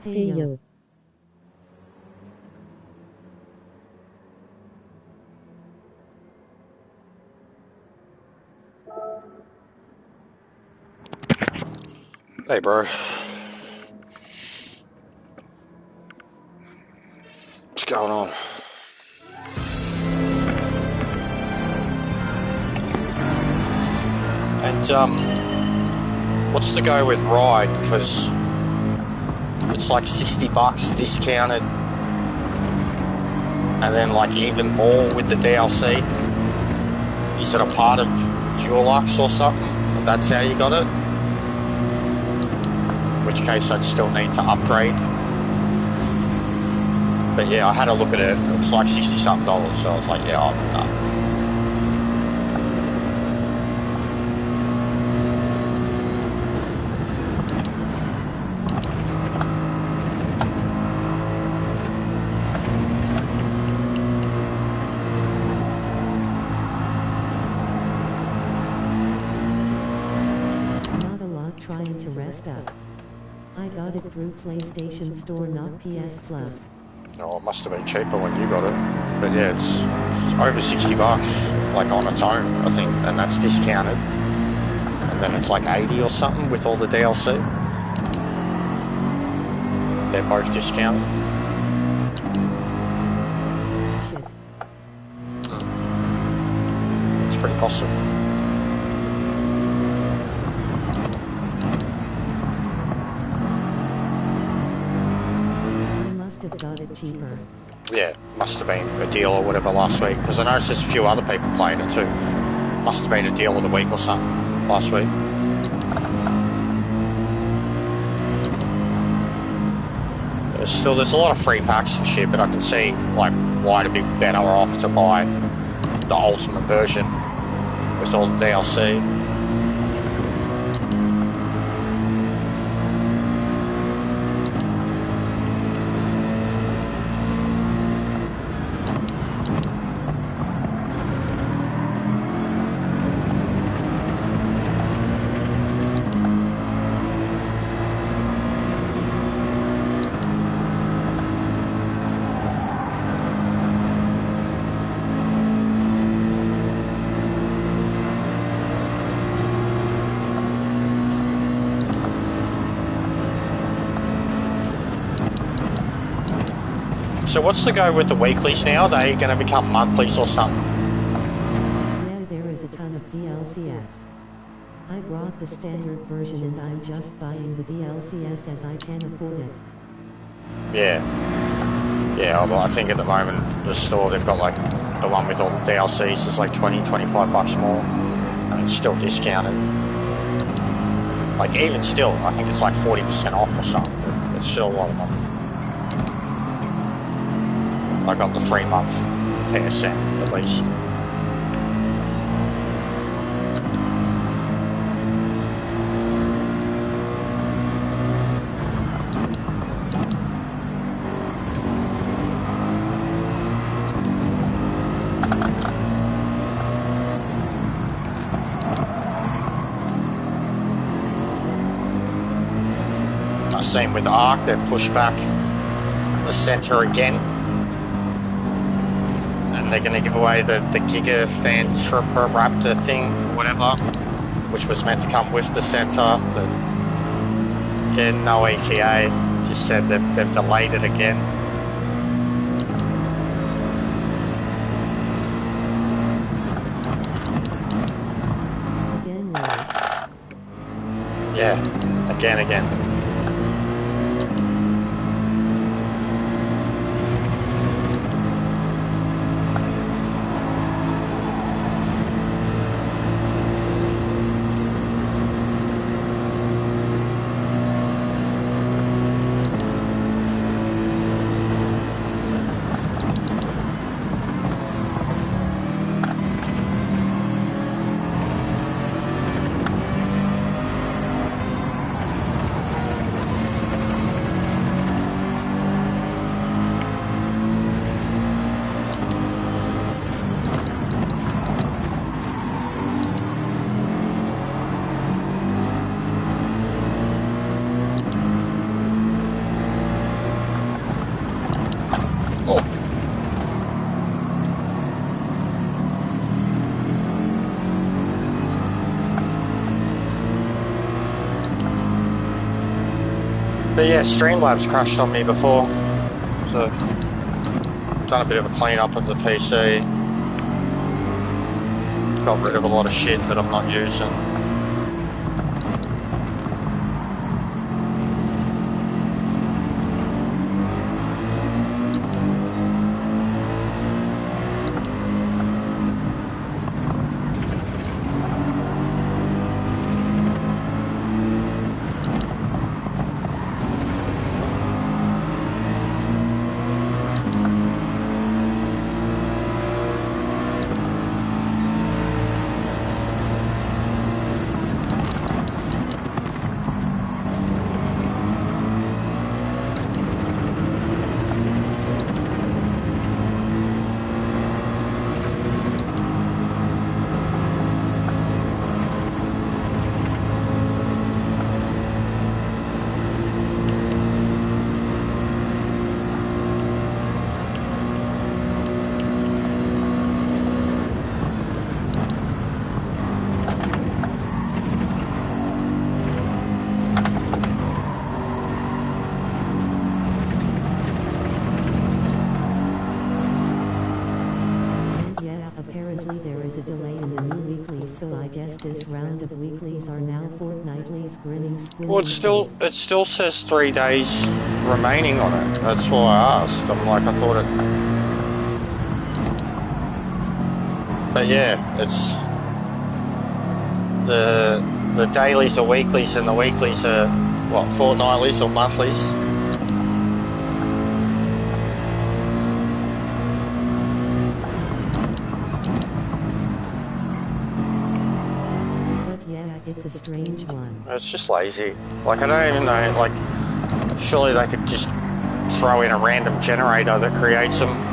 Hey yo. Hey, bro. What's going on? And, what's the go with Ride? Because it's like $60 discounted, and then like even more with the DLC. Is it a part of Dulux or something? And that's how you got it? In which case I'd still need to upgrade. But yeah, I had a look at it. It was like $60-something, so I was like, yeah, no. I got it through PlayStation Store, not PS Plus. Oh, it must have been cheaper when you got it. But yeah, it's over $60, like on its own, I think, and that's discounted. And then it's like 80 or something with all the DLC. They're both discounted. Shit. It's pretty costly. Have got it cheaper. Yeah, must have been a deal or whatever last week, because I noticed there's a few other people playing it too. Must have been a deal of the week or something last week. There's a lot of free packs and shit, but I can see like why it'd be better off to buy the ultimate version with all the DLC. So what's the go with the weeklies now? Are they going to become monthlies or something? Yeah, there is a ton of DLCs. I brought the standard version and I'm just buying the DLCs as I can afford it. Yeah. Yeah, well, I think at the moment, the store, they've got like the one with all the DLCs is like 20, 25 bucks more. And it's still discounted. Like even still, I think it's like 40% off or something, but it's still a lot of money. I got the 3-month PSN at least. I've seen with Ark, they've pushed back the center again. They're going to give away the Giga Fantrooper Raptor thing, or whatever, which was meant to come with the centre, but again, no ETA, just said they've delayed it again. Again, really? Yeah, again. But yeah, Streamlabs crashed on me before, so I've done a bit of a clean up of the PC, got rid of a lot of shit that I'm not using. So I guess this round of weeklies are now fortnightlies, grinning, squinting. Well, it still says 3 days remaining on it. That's why I asked. I'm like, I thought it. But yeah, the dailies are weeklies and the weeklies are, what, fortnightlies or monthlies? But yeah, it's a strange one. It's just lazy. Like, I don't even know, like, surely they could just throw in a random generator that creates them.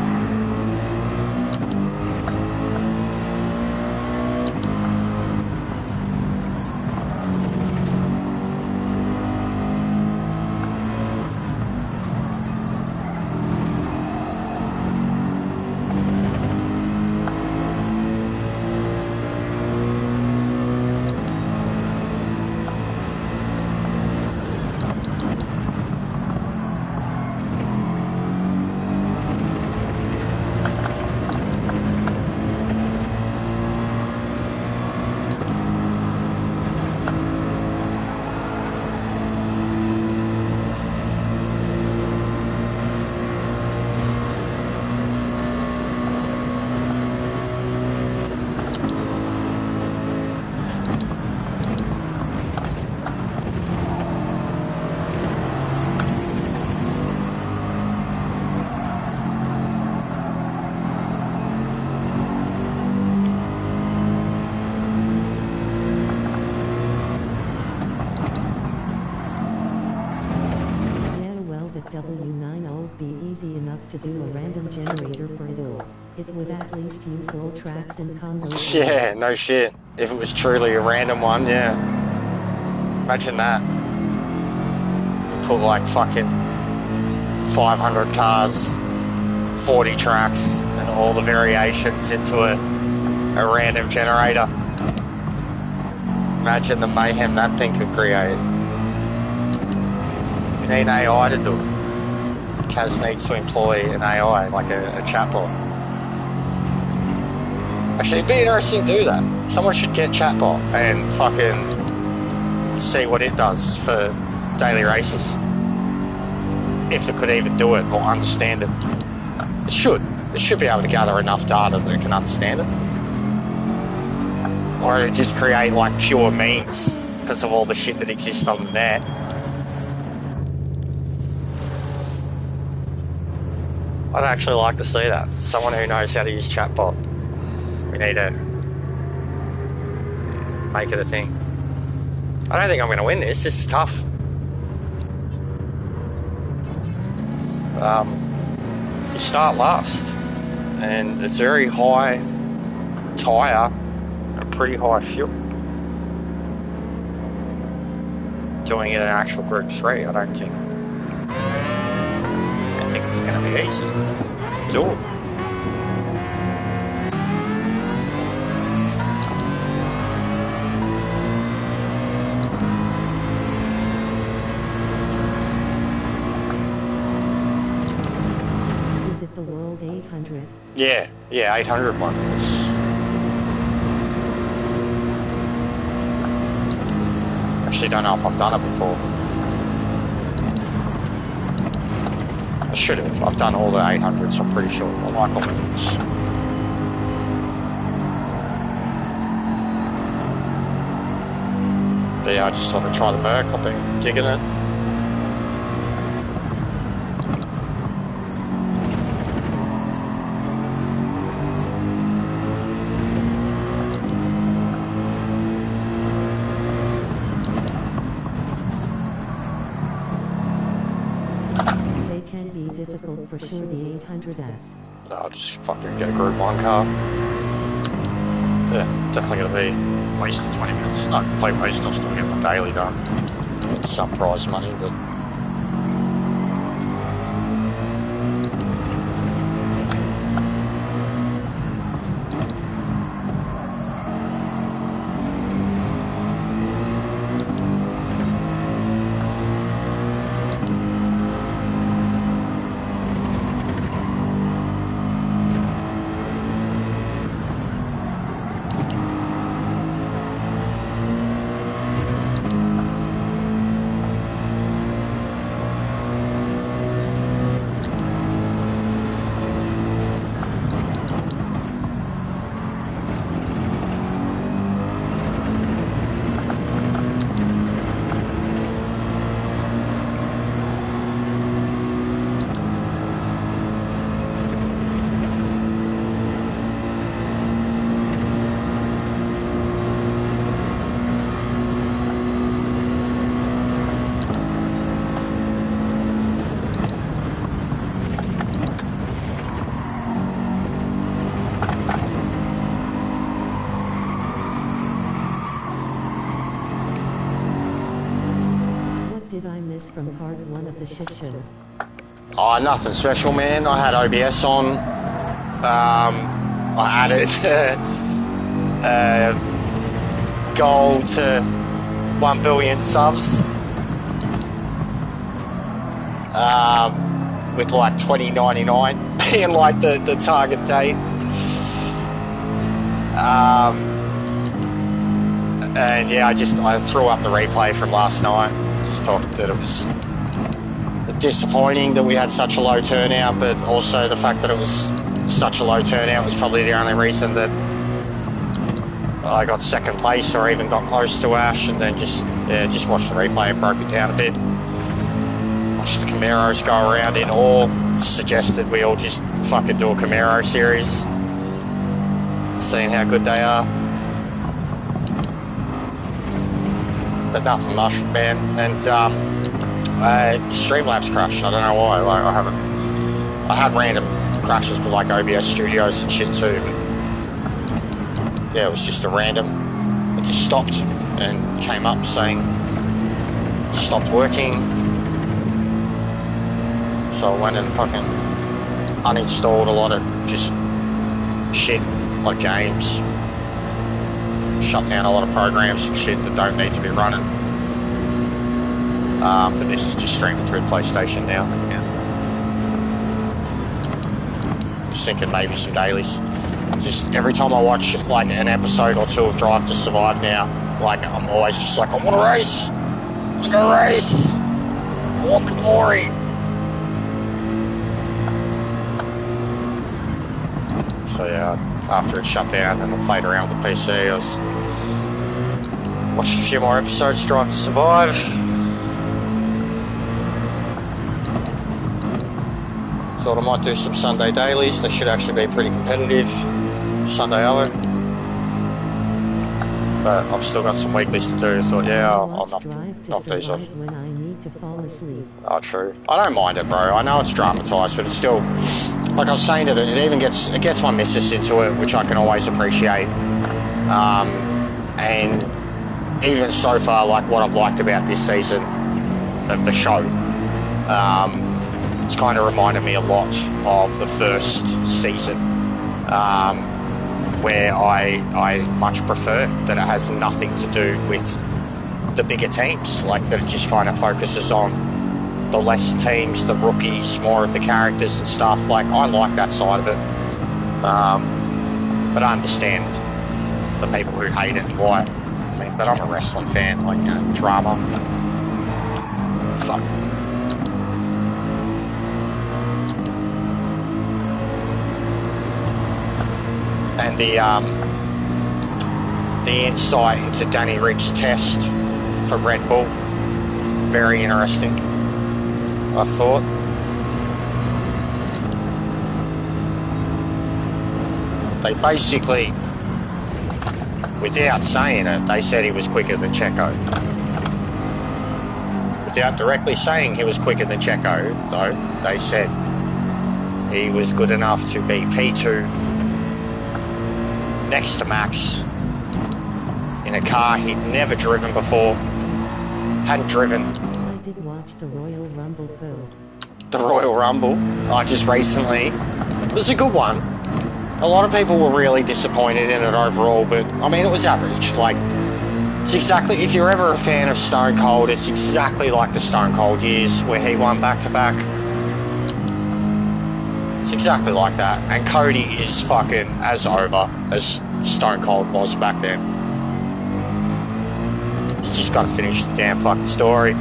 W9 would be easy enough to do a random generator for it all. It would at least use all tracks and combos. Yeah, no shit. If it was truly a random one, yeah. Imagine that. You put like fucking 500 cars, 40 tracks, and all the variations into a random generator. Imagine the mayhem that thing could create. You need an AI to do it. Kaz needs to employ an AI, like a chatbot. Actually, it'd be interesting to do that. Someone should get chatbot and fucking see what it does for daily races. If it could even do it or understand it. It should. It should be able to gather enough data that it can understand it. Or it just create like pure memes because of all the shit that exists on the net. I'd actually like to see that. Someone who knows how to use chatbot. We need to make it a thing. I don't think I'm going to win this. This is tough. You start last, and it's very high tyre, pretty high fuel. Doing it in an actual Group 3, I don't think it's going to be easy. Do it. Is it the World 800? Yeah, 800 one. Actually don't know if I've done it before. I should have. I've done all the 800s, I'm pretty sure. I like all of those. But yeah, I just thought I'd try the Merc. I've been digging it. Difficult for sure, the 800S. No, I'll just fucking get a Group 1 car. Yeah, definitely gonna be wasted 20 minutes. Not complete waste, I'll still get my daily done. Get some prize money, but... did I miss from part 1 of the shit show? Oh, nothing special, man. I had OBS on. I added goal to 1 billion subs. With like 2099 being like the target date. And yeah, I threw up the replay from last night. Just talked that it was disappointing that we had such a low turnout, but also the fact that it was such a low turnout was probably the only reason that I got second place or even got close to Ash. And then just watched the replay and broke it down a bit. Watched the Camaros go around in awe. Suggested we all just fucking do a Camaro series, seeing how good they are. But nothing much, man. And Streamlabs crashed. I don't know why. Like I had random crashes with like OBS Studios and shit too. But yeah, it was just a random. It just stopped and came up saying stopped working. So I went and fucking uninstalled a lot of just shit, like games. Shut down a lot of programs and shit that don't need to be running. But this is just streaming through PlayStation now. Yeah. Just thinking maybe some dailies. Just every time I watch like an episode or two of Drive to Survive now, like I'm always just like, I want to race. I want to race. I want the glory. So yeah, after it shut down and I played around with the PC, I watched a few more episodes of Drive to Survive. Thought I might do some Sunday dailies. They should actually be pretty competitive. Sunday hour. But I've still got some weeklies to do. Thought, yeah, I'll knock these off. When I need to fall asleep. Oh, true. I don't mind it, bro. I know it's dramatised, but it's still, like I was saying, it even gets my missus into it, which I can always appreciate. And even so far, like what I've liked about this season of the show, it's kind of reminded me a lot of the first season, where I much prefer that it has nothing to do with the bigger teams, like that it just kind of focuses on the lesser teams, the rookies, more of the characters and stuff. Like, I like that side of it, but I understand the people who hate it and why. I mean, but I'm a wrestling fan, like, you know, drama. Fuck. And the insight into Danny Rick's test for Red Bull, very interesting, I thought. They basically, without saying it, they said he was quicker than Checo. Without directly saying he was quicker than Checo, though, they said he was good enough to be P2 next to Max in a car he'd never driven before, hadn't driven. I did watch the Royal Rumble though. The Royal Rumble, just recently. It was a good one. A lot of people were really disappointed in it overall, but I mean, it was average. Like, it's exactly, if you're ever a fan of Stone Cold, it's exactly like the Stone Cold years where he won back-to-back. It's exactly like that. And Cody is fucking as over as Stone Cold was back then. You just gotta finish the damn fucking story.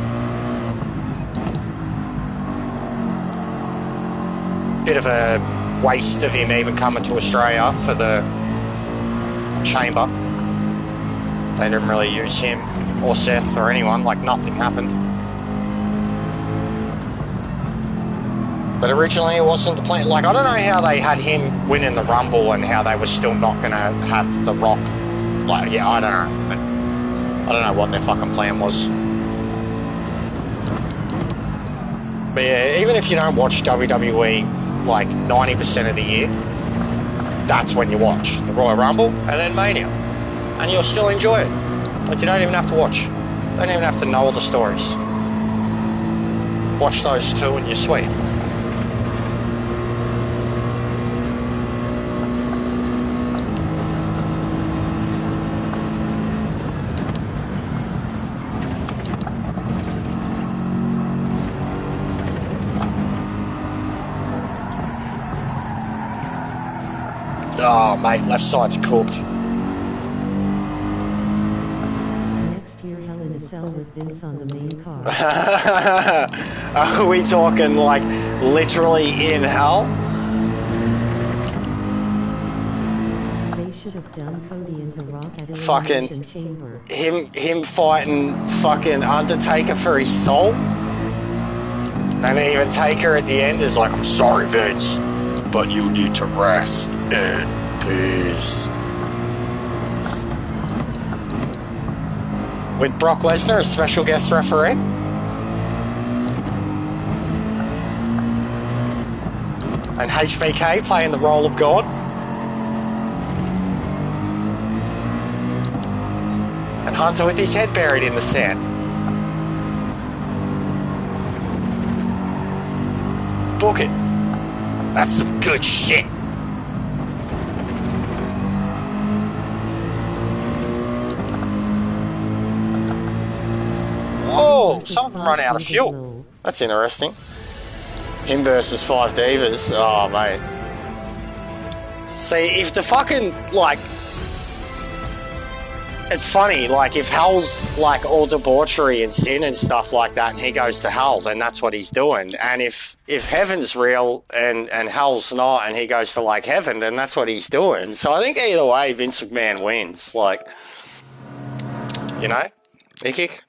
Bit of a waste of him even coming to Australia for the Chamber. They didn't really use him or Seth or anyone, like nothing happened. But originally it wasn't the plan. Like, I don't know how they had him winning the Rumble and how they were still not going to have The Rock. Like, yeah, I don't know. But I don't know what their fucking plan was. But yeah, even if you don't watch WWE like 90% of the year, that's when you watch the Royal Rumble and then Mania. And you'll still enjoy it. Like, you don't even have to watch. You don't even have to know all the stories. Watch those two and you're sweet. Oh, mate, left side's cooked. Next year, Hell in a Cell with Vince on the main car. Are we talking like literally in hell? They should have done Cody and The Rock at Fucking Elimination Chamber. him fighting fucking Undertaker for his soul, and even Taker at the end is like, "I'm sorry, Vince, but you need to rest in peace." With Brock Lesnar as special guest referee. And HBK playing the role of God. And Hunter with his head buried in the sand. Book it. That's some good shit. Whoa, some of them run out of fuel. That's interesting. Him versus 5 Divas. Oh, mate. See, if the fucking, like... It's funny, like, if Hell's, like, all debauchery and sin and stuff like that, and he goes to Hell, then that's what he's doing. And if Heaven's real and Hell's not, and he goes to, like, Heaven, then that's what he's doing. So I think either way, Vince McMahon wins. Like, you know? Ikick?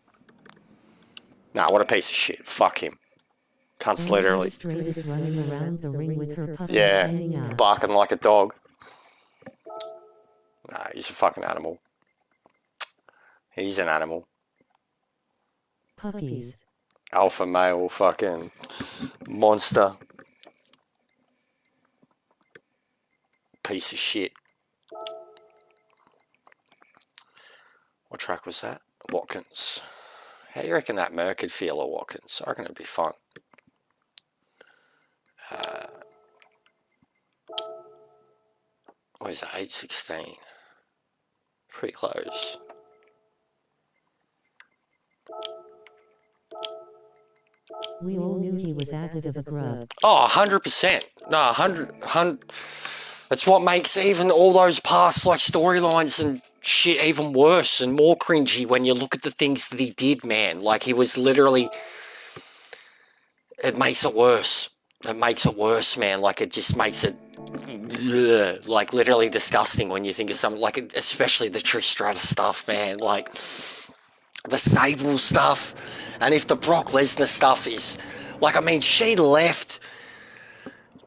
Nah, what a piece of shit. Fuck him. Cunt's literally. Straight is running around the ring with her puppies hanging out. Barking like a dog. Nah, he's a fucking animal. He's an animal. Puppies. Alpha male fucking monster. Piece of shit. What track was that? Watkins. How do you reckon that Merc could feel at Watkins? I reckon it'd be fun. What is that? 816. Pretty close. We all knew he was a bit of a grub. Oh, 100%. No, 100. That's what makes even all those past like storylines and shit even worse and more cringy when you look at the things that he did, man. Like, he was literally... It makes it worse. It makes it worse, man. Like, it just makes it... like, literally disgusting when you think of something... Like, especially the Trish Stratus stuff, man. Like, the Sable stuff. And if the Brock Lesnar stuff is... Like, I mean, she left...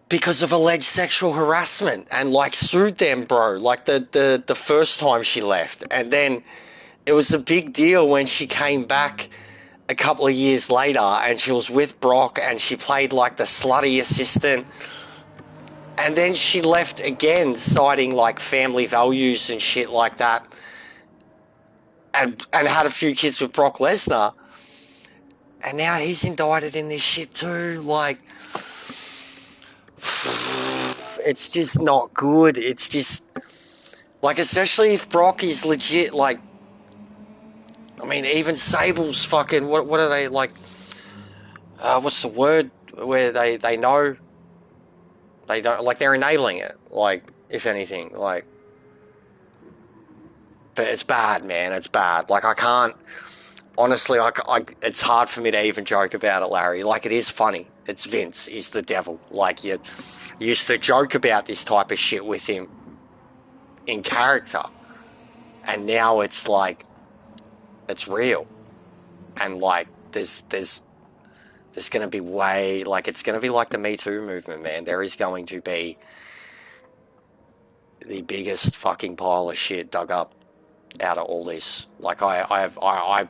because of alleged sexual harassment and, like, sued them, bro. Like, the first time she left. And then it was a big deal when she came back a couple of years later and she was with Brock and she played, like, the slutty assistant. And then she left again, citing, like, family values and shit like that. And had a few kids with Brock Lesnar. And now he's indicted in this shit too. Like... It's just not good. It's just... Like, especially if Brock is legit, like... I mean, even Sable's fucking... What are they, like... what's the word? Where they know... They don't... Like, they're enabling it. Like, if anything. Like... But it's bad, man. It's bad. Like, I can't... Honestly, it's hard for me to even joke about it, Larry. Like, it is funny. It's Vince. He's the devil. Like, you used to joke about this type of shit with him in character. And now it's like, it's real. And, like, there's going to be way... Like, it's going to be like the Me Too movement, man. There is going to be the biggest fucking pile of shit dug up out of all this. Like, I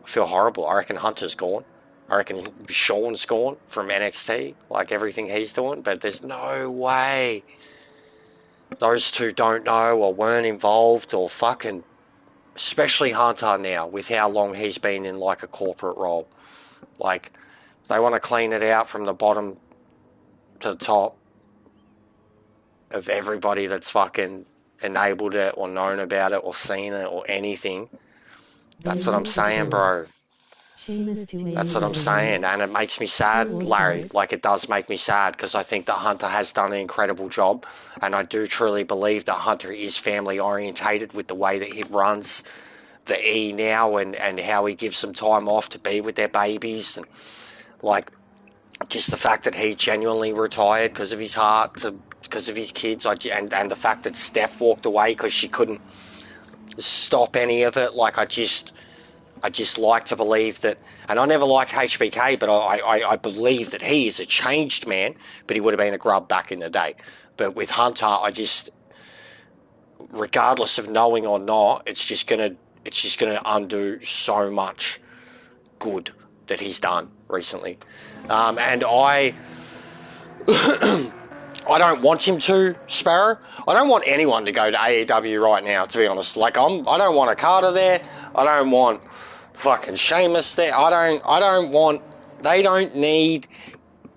feel horrible. I reckon Hunter's gone. I reckon Sean's gone from NXT, like everything he's doing, but there's no way those two don't know or weren't involved or fucking, especially Hunter now with how long he's been in like a corporate role. Like, They want to clean it out from the bottom to the top of everybody that's fucking enabled it or known about it or seen it or anything. That's what I'm saying, bro. That's what I'm saying, and it makes me sad, Larry. Like, it does make me sad, because I think that Hunter has done an incredible job, and I do truly believe that Hunter is family orientated with the way that he runs the E now, and how he gives them time off to be with their babies, and like, just the fact that he genuinely retired because of his heart, because of his kids, and the fact that Steph walked away because she couldn't stop any of it. Like, I just like to believe that, and I never liked HBK, but I believe that he is a changed man, but he would have been a grub back in the day. But with Hunter, I just, regardless of knowing or not, it's just gonna undo so much good that he's done recently. And I don't want him to, Sparrow. I don't want anyone to go to AEW right now, to be honest. Like, I don't want Okada there. I don't want fucking Sheamus there. I don't want, they don't need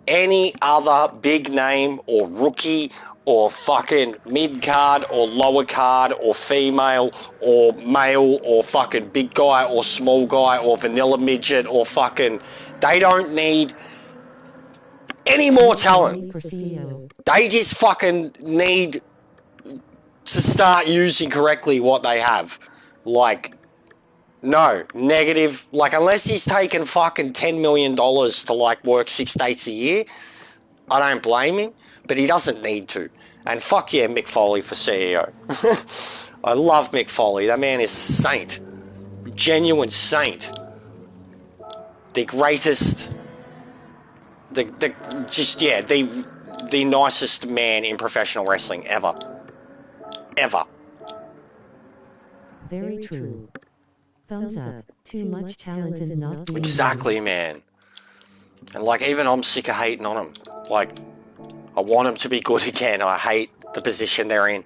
any other big name or rookie or fucking mid-card or lower card or female or male or fucking big guy or small guy or vanilla midget or fucking, they don't need any more talent. They just fucking need to start using correctly what they have. Like, no, negative. Like, unless he's taking fucking $10 million to, like, work 6 dates a year, I don't blame him, but he doesn't need to. And fuck yeah, Mick Foley for CEO. I love Mick Foley. That man is a saint. Genuine saint. The greatest... The nicest man in professional wrestling ever. Ever. Very true. Thumbs up. Too much talent and not being Exactly, man. And, like, even I'm sick of hating on him. Like, I want him to be good again. I hate the position they're in.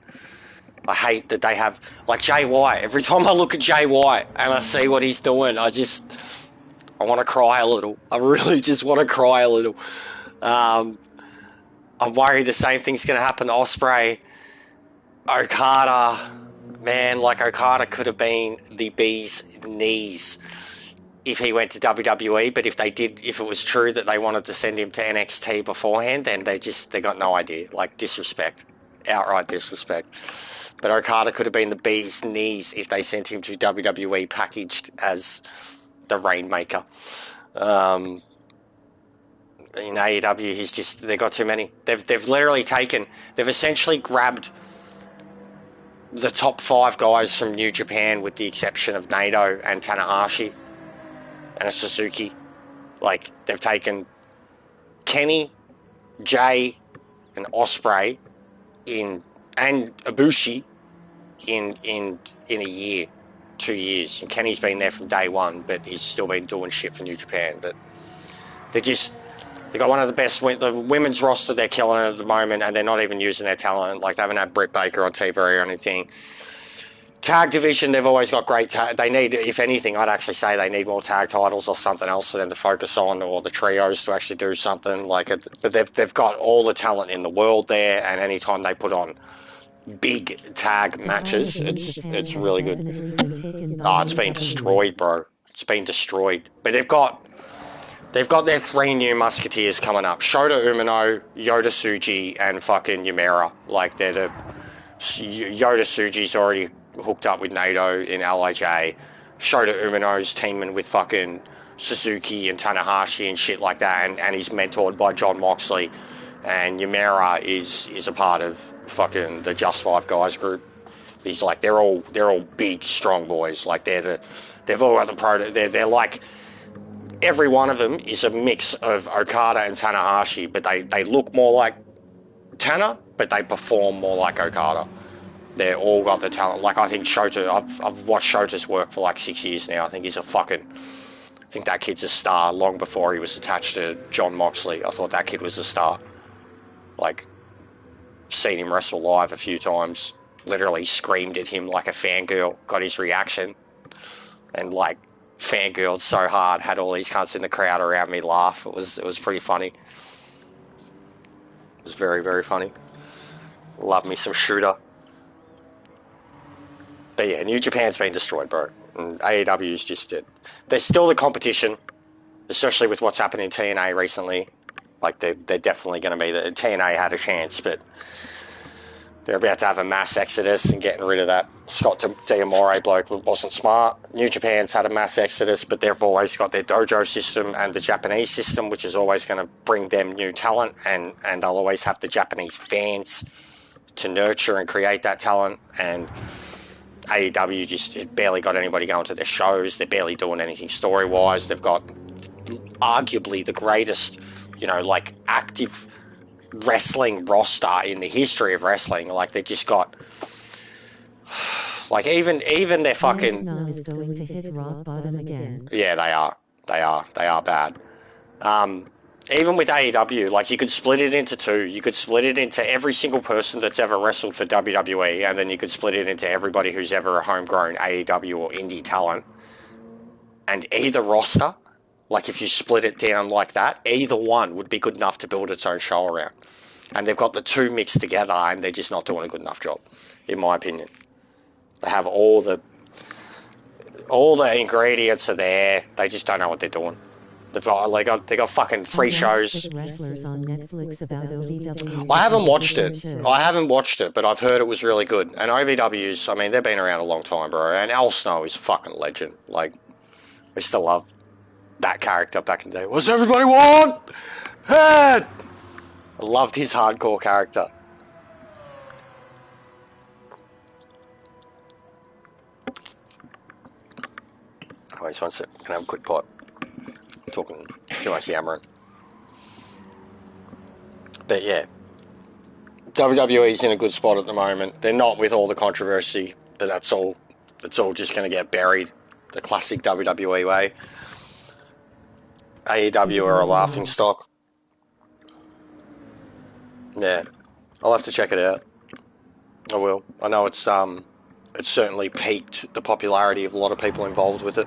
I hate that they have, like, Jay White. Every time I look at Jay White and I see what he's doing, I want to cry a little. I really just want to cry a little. I'm worried the same thing's going to happen to Ospreay. Okada, man, like, Okada could have been the bee's knees if he went to WWE, but if it was true that they wanted to send him to NXT beforehand, then they got no idea. Like, disrespect. Outright disrespect. But Okada could have been the bee's knees if they sent him to WWE packaged as the Rainmaker. In AEW, they got too many. They've essentially grabbed the top 5 guys from New Japan, with the exception of Naito and Tanahashi and a Suzuki. Like, they've taken Kenny, Jay, and Ospreay and Ibushi in a year, 2 years. And Kenny's been there from day one, but he's still been doing shit for New Japan. But they got one of the best, the women's roster, they're killing it at the moment, and they're not even using their talent. Like, they haven't had Britt Baker on TV or anything. Tag division, they've always got great tag. They need, if anything, I'd actually say they need more tag titles or something else for them to focus on, or the trios to actually do something like it. But they've got all the talent in the world there, and anytime they put on big tag matches, it's really good. It's been destroyed, bro. It's been destroyed. But they've got their 3 new musketeers coming up: Shota Umino, Yota Tsuji, and fucking Yumera. Like, they're the Yota Tsuji's already hooked up with Naito in LIJ. Shota Umino's teaming with fucking Suzuki and Tanahashi and shit like that, and he's mentored by Jon Moxley. And Yumera is a part of fucking the Just 5 Guys group. He's like, they're all big, strong boys. Like, they've all got they're like, every one of them is a mix of Okada and Tanahashi, but they look more like Tana, but they perform more like Okada. They all got the talent. Like, I think Shota, I've watched Shota's work for like 6 years now. I think that kid's a star long before he was attached to Jon Moxley. I thought that kid was a star. Like, seen him wrestle live a few times. Literally screamed at him like a fangirl, got his reaction. And, like, fangirled so hard, had all these cunts in the crowd around me laugh. It was pretty funny. It was very, very funny. Love me some Shooter. But yeah, New Japan's been destroyed, bro. And AEW's just it. They're still the competition, especially with what's happened in TNA recently. Like, they're definitely going to be... TNA had a chance, but they're about to have a mass exodus and getting rid of that Scott D'Amore bloke wasn't smart. New Japan's had a mass exodus, but they've always got their dojo system and the Japanese system, which is always going to bring them new talent, and they'll always have the Japanese fans to nurture and create that talent. And AEW just barely got anybody going to their shows. They're barely doing anything story-wise. They've got arguably the greatest, like, active wrestling roster in the history of wrestling. Like, they just got, like, even their fucking... Vietnam is going to hit rock bottom again. Yeah, they are bad. Even with AEW, like, you could split it into two. You could split it into every single person that's ever wrestled for WWE, and then you could split it into everybody who's ever a homegrown AEW or indie talent. And either roster, like, if you split it down like that, either one would be good enough to build its own show around. And they've got the two mixed together, and they're just not doing a good enough job, in my opinion. They have all the ingredients are there. They just don't know what they're doing. They got fucking 3 shows. Wrestlers on Netflix about OVW. I haven't watched it. But I've heard it was really good. And OVWs, I mean, they've been around a long time, bro. And Al Snow is a fucking legend. Like, I still love that character back in the day. What's everybody want? Head! I loved his hardcore character. Wait, one sec. Can I have a quick pipe? I'm talking too much yammering. But yeah, WWE's in a good spot at the moment. They're not with all the controversy, but that's all. It's all just going to get buried the classic WWE way. AEW are a laughing stock. Yeah, I'll have to check it out. I will. I know it's certainly piqued the popularity of a lot of people involved with it.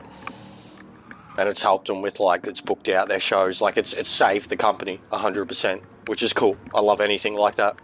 And it's helped them with, like, it's booked out their shows. Like, it's saved the company 100%, which is cool. I love anything like that.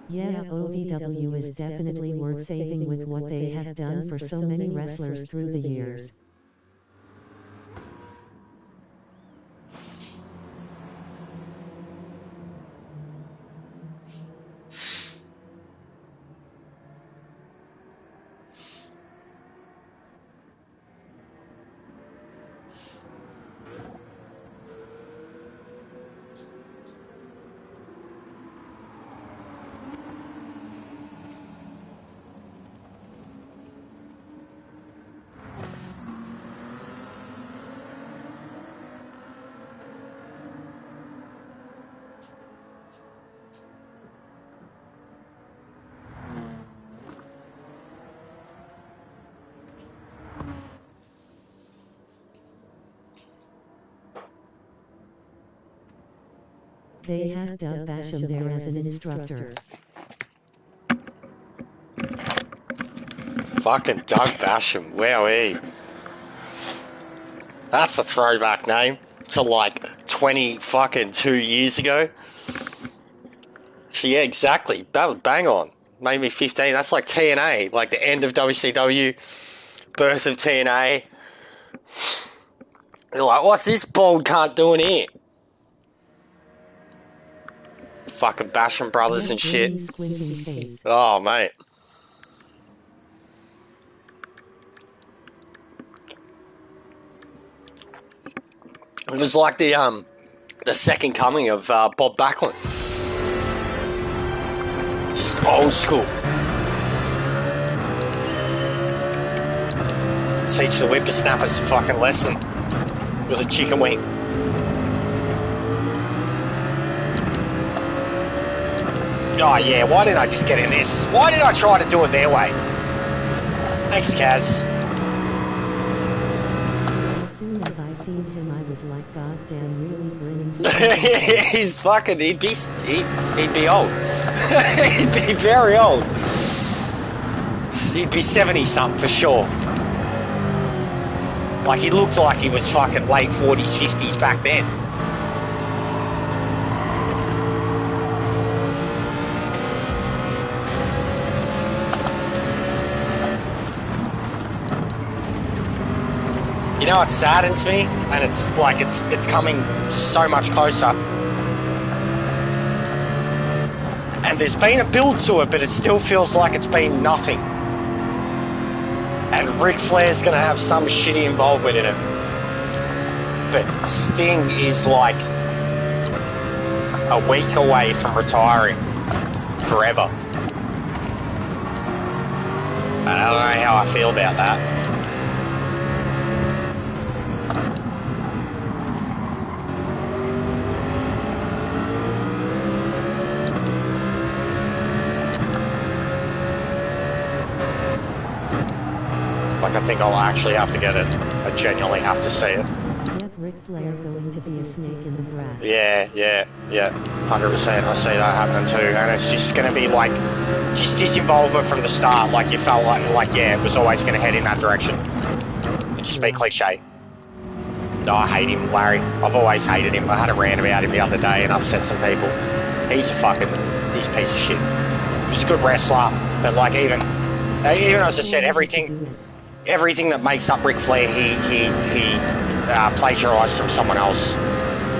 Yeah, OVW is definitely worth saving with what they have done for so many wrestlers through the years. They have Doug Basham there as an instructor. Fucking Doug Basham, wowee. That's a throwback name to, like, 22 years ago. So yeah, exactly. That was bang on. Made me 15. That's like TNA, like the end of WCW, birth of TNA. You're like, what's this bald cunt doing here? Fucking Basham Brothers and shit. Oh, mate. It was like the second coming of Bob Backlund. Just old school. Teach the whippersnappers a fucking lesson with a chicken wing. Oh yeah, why didn't I just get in this? Why did I try to do it their way? Thanks, Kaz. As soon as I seen him, I was like, goddamn, really grinning. He's fucking, he'd be old. He'd be very old. He'd be 70-something for sure. Like, he looked like he was fucking late 40s, 50s back then. You know what saddens me? And it's like, it's coming so much closer. And there's been a build to it, but it still feels like it's been nothing. And Ric Flair's going to have some shitty involvement in it. But Sting is like a week away from retiring forever. And I don't know how I feel about that. Like, I think I'll actually have to get it. I genuinely have to see it. Yep, Ric Flair going to be a snake in the grass. Yeah, 100%. I see that happening too. And it's just going to be like, just his involvement from the start. Like, you felt like yeah, it was always going to head in that direction. It'd just be cliche. No, I hate him, Larry. I've always hated him. I had a rant about him the other day and upset some people. He's a piece of shit. He's a good wrestler, but like even as I said, everything that makes up Ric Flair, he plagiarised from someone else.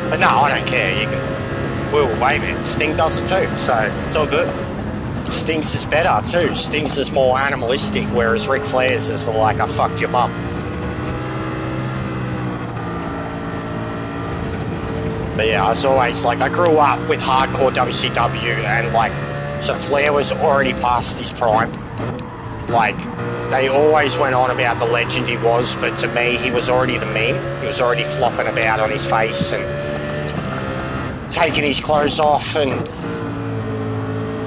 But no, I don't care. You can wheel away, man. Sting does it too, so it's all good. Sting's is better too. Sting's is more animalistic, whereas Ric Flair's is like, I fucked your mum. But yeah, I was always like, I grew up with hardcore WCW, and like, so Flair was already past his prime. Like, they always went on about the legend he was, but to me, he was already the meme. He was already flopping about on his face and taking his clothes off and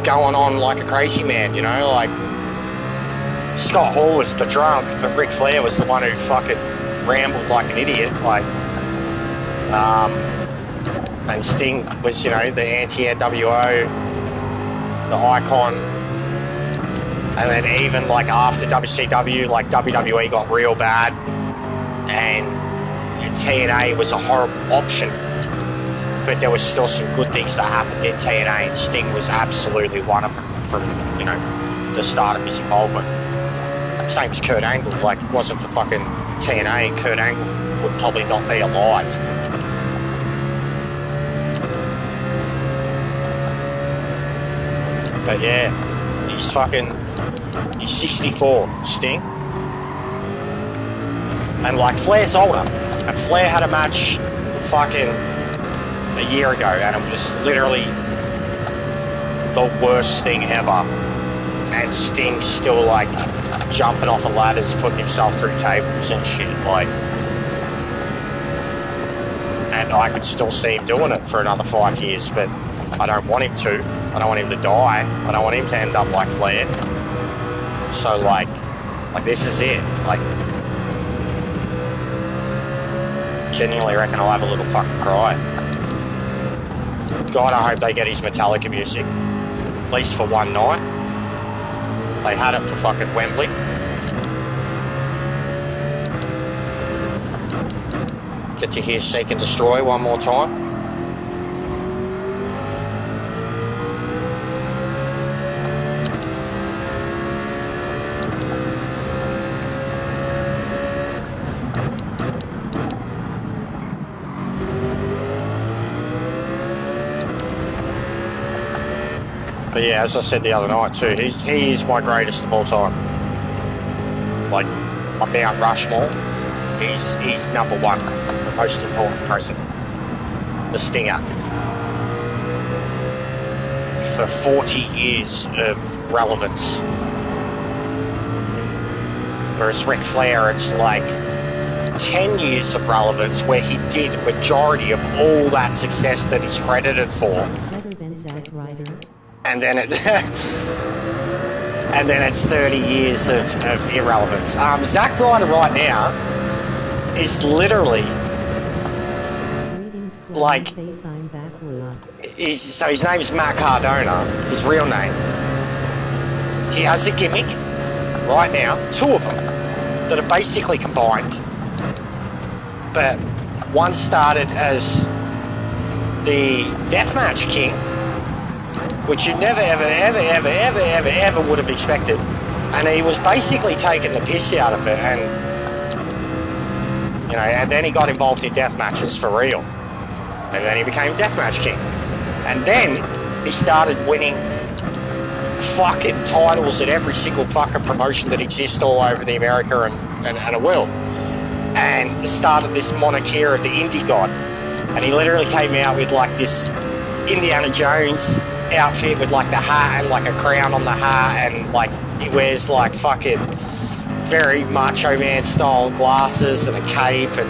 going on like a crazy man, you know? Like, Scott Hall was the drunk, but Ric Flair was the one who fucking rambled like an idiot. Like, and Sting was, you know, the anti-NWO, the icon. And then even like after WCW, like WWE got real bad, and TNA was a horrible option, but there was still some good things that happened in TNA, and Sting was absolutely one of them from, you know, the start of his involvement. Same as Kurt Angle. Like, if it wasn't for fucking TNA, Kurt Angle would probably not be alive. But yeah, he's 64, Sting. And like, Flair's older. And Flair had a match fucking a year ago, and it was literally the worst thing ever. And Sting's still like jumping off of ladders, putting himself through tables and shit, like. And I could still see him doing it for another 5 years, but I don't want him to. I don't want him to die. I don't want him to end up like Flair. So like this is it. Like, genuinely reckon I'll have a little fucking cry. God, I hope they get his Metallica music, at least for one night. They had it for fucking Wembley. Get to hear Seek and Destroy one more time. But yeah, as I said the other night too, he is my greatest of all time. Like, on Mount Rushmore, he's number one. most important person, the Stinger. For 40 years of relevance. Whereas Ric Flair, it's like 10 years of relevance where he did a majority of all that success that he's credited for. Better than Zack Ryder. And then it's 30 years of irrelevance. Zack Ryder right now is literally like, so his name's Matt Cardona, his real name. He has a gimmick right now, 2 of them, that are basically combined. But one started as the Deathmatch King, which you never, ever would have expected. And he was basically taking the piss out of it, and, you know, and then he got involved in death matches for real. And then he became Deathmatch King. And then he started winning fucking titles at every single fucking promotion that exists all over the America and the world. And started this monarchy of the indie god. And he literally came out with like this Indiana Jones outfit with like the hat and like a crown on the hat, and like he wears like fucking very Macho Man style glasses and a cape, and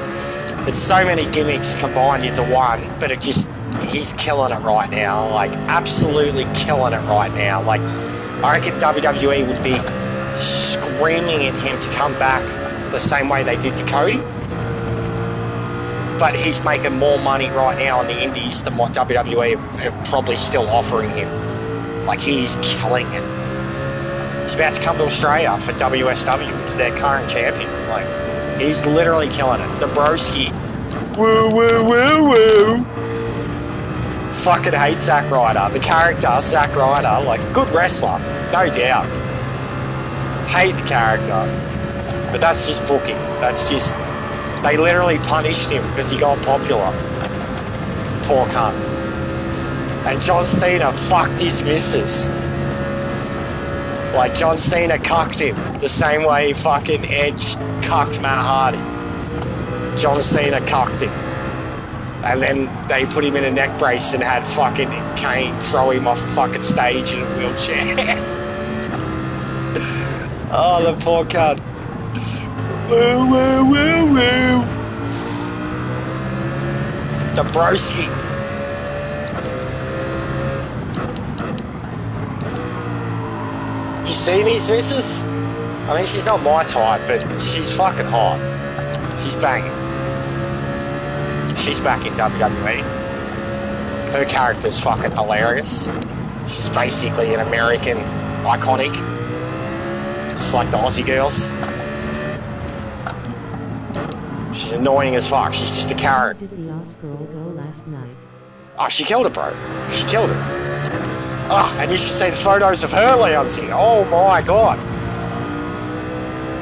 it's so many gimmicks combined into one, but it just, he's killing it right now, like absolutely killing it right now. Like I reckon WWE would be screaming at him to come back the same way they did to Cody, but he's making more money right now on the indies than what WWE are probably still offering him. Like he's killing it. He's about to come to Australia for WSW. He's their current champion. Like he's literally killing it. The broski, woo woo woo woo. Fucking hate Zack Ryder. The character Zack Ryder, like good wrestler, no doubt. Hate the character, but that's just booking. That's just, they literally punished him because he got popular. Poor cunt. And John Cena fucked his missus. Like John Cena cucked him the same way fucking Edge cucked Matt Hardy. John Cena cucked him. And then they put him in a neck brace and had fucking Kane throw him off the fucking stage in a wheelchair. Oh, the poor cunt. Woo, woo, woo, woo. The broski. You seen his missus? I mean, she's not my type, but she's fucking hot. She's banging. She's back in WWE. Her character's fucking hilarious. She's basically an American iconic. Just like the Aussie girls. She's annoying as fuck. She's just a carrot. How did the Oscar go last night? Oh, she killed it, bro. She killed it. Oh, and you should see the photos of her, Leoncy. Oh my god.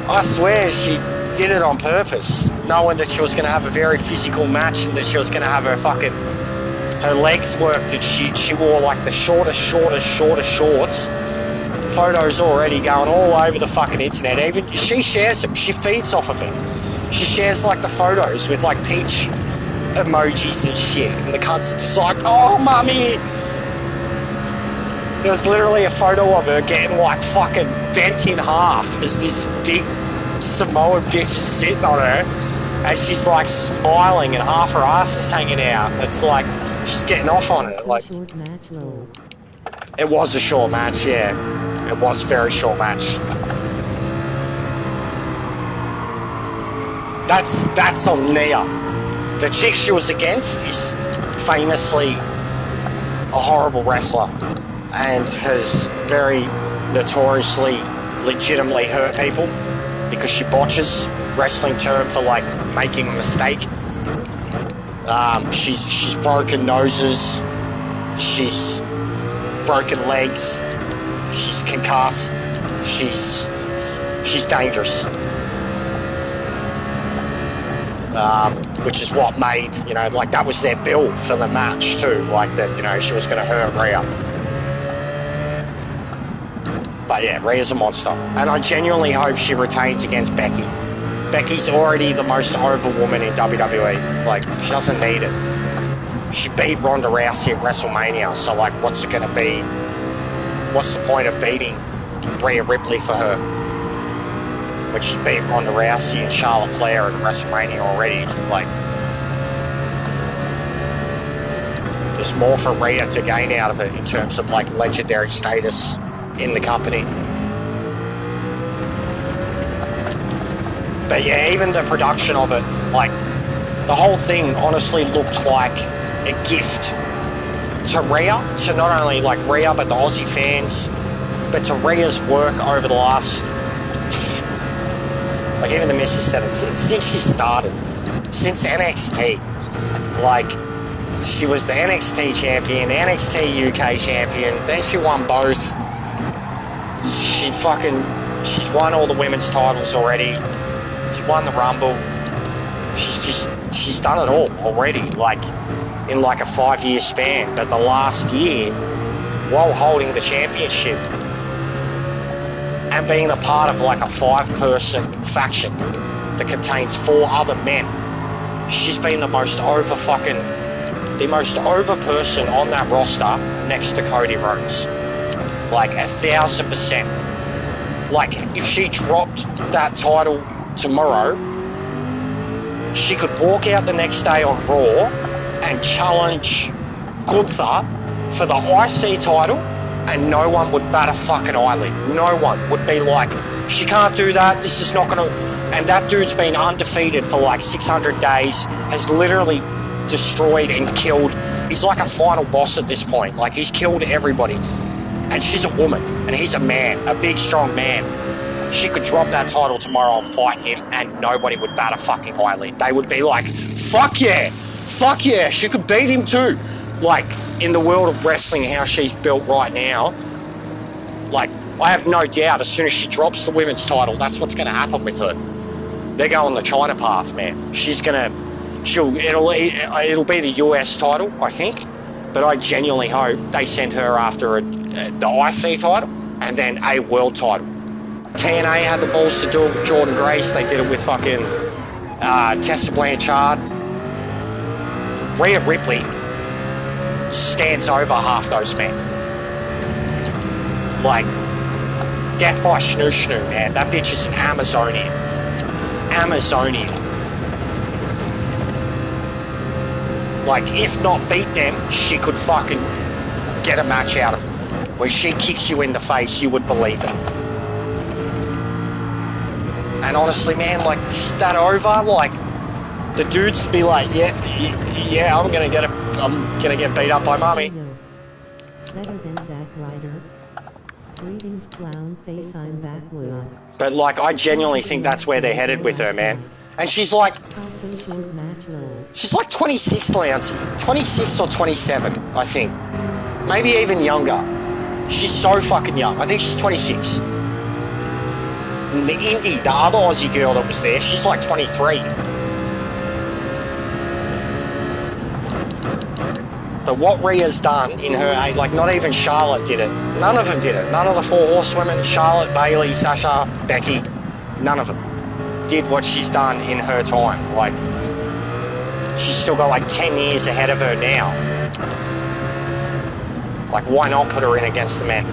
I swear she did it on purpose, knowing that she was going to have a very physical match and that she was going to have her legs worked, and she wore like the shortest shorts. Photos already going all over the fucking internet. Even she shares them. She feeds off of it. She shares like the photos with like peach emojis and shit, and the cunt's just like, oh mummy. There was literally a photo of her getting like fucking bent in half as this big Samoan bitch is sitting on her, and she's like smiling and half her ass is hanging out. It's like she's getting off on it. Like it was a short match, yeah. It was a very short match. That's on Nia. The chick she was against is famously a horrible wrestler and has very notoriously, legitimately hurt people because she botches, wrestling term for like making a mistake. She's broken noses, she's broken legs, she's concussed, she's dangerous. Which is what made, you know, like that was their build for the match too, like that, you know, she was going to hurt Rhea. But yeah, Rhea's a monster, and I genuinely hope she retains against Becky, Becky's already the most over woman in WWE. Like, she doesn't need it. She beat Ronda Rousey at WrestleMania, so like, what's it going to be? What's the point of beating Rhea Ripley for her when she beat Ronda Rousey and Charlotte Flair at WrestleMania already? Like, there's more for Rhea to gain out of it in terms of like legendary status in the company. But yeah, even the production of it, like, the whole thing honestly looked like a gift to Rhea, to not only like Rhea but the Aussie fans, but to Rhea's work over the last, like even the missus said it, since she started, since NXT, like, she was the NXT champion, NXT UK champion, then she won both, she's won all the women's titles already, she won the Rumble, she's done it all already, like, in like a 5-year span. But the last year, while holding the championship and being a part of like a 5-person faction that contains 4 other men, she's been the most over person on that roster next to Cody Rhodes. Like 1,000%. Like, if she dropped that title tomorrow, she could walk out the next day on Raw and challenge Gunther for the IC title, and no one would bat a fucking eyelid. No one would be like, she can't do that, this is not gonna... And that dude's been undefeated for like 600 days, has literally destroyed and killed... He's like a final boss at this point. Like, he's killed everybody. And she's a woman, and he's a man, a big, strong man. She could drop that title tomorrow and fight him, and nobody would bat a fucking eyelid. They would be like, fuck yeah, she could beat him too. Like, in the world of wrestling, how she's built right now, like, I have no doubt as soon as she drops the women's title, that's what's going to happen with her. They're going the China path, man. It'll be the US title, I think, but I genuinely hope they send her after the IC title and then a world title. TNA had the balls to do it with Jordan Grace. They did it with fucking Tessa Blanchard. Rhea Ripley stands over half those men. Like, death by Schnoo Schnoo, man. That bitch is an Amazonian. Like, if not beat them, she could fucking get a match out of them. Where she kicks you in the face, you would believe it. And honestly, man, like, is that over? Like, the dudes be like, yeah, I'm gonna get beat up by mommy. Better than Zack Ryder. Greetings, clown face. I'm back, Lua. But like, I genuinely think that's where they're headed with her, man. And she's like, she's like 26, Lance, 26 or 27, I think. Maybe even younger. She's so fucking young. I think she's 26. And the Indy, the other Aussie girl that was there, she's like 23. But what Rhea's done in her age, like, not even Charlotte did it. None of them did it. None of the 4 horsewomen, Charlotte, Bayley, Sasha, Becky, none of them did what she's done in her time. Like, she's still got like 10 years ahead of her now. Like, why not put her in against the men?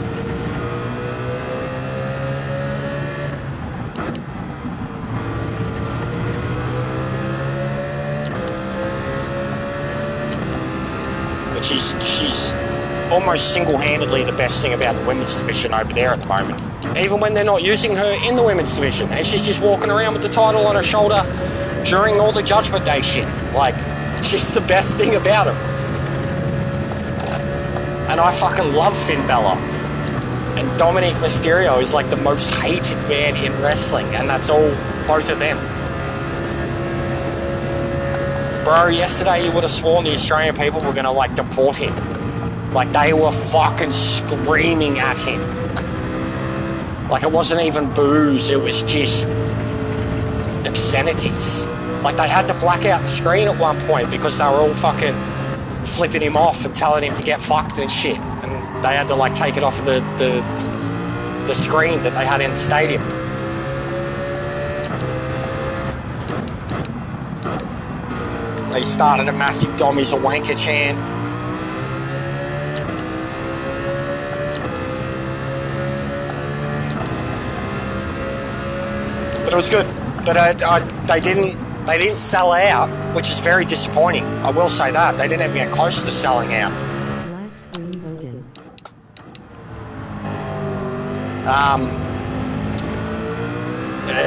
But she's almost single-handedly the best thing about the women's division over there at the moment. Even when they're not using her in the women's division, and she's just walking around with the title on her shoulder during all the Judgment Day shit. Like, she's the best thing about her. And I fucking love Finn Balor. And Dominic Mysterio is like the most hated man in wrestling, and that's all both of them. Bro, yesterday you would have sworn the Australian people were gonna like deport him. Like, they were fucking screaming at him. Like, it wasn't even booze, it was just obscenities. Like, they had to black out the screen at one point because they were all fucking flipping him off and telling him to get fucked and shit. And they had to, like, take it off of the screen that they had in the stadium. They started a massive Dommy's a wanker chant. But it was good. But they didn't sell out, which is very disappointing. I will say that. They didn't even get close to selling out. Black screen Hogan.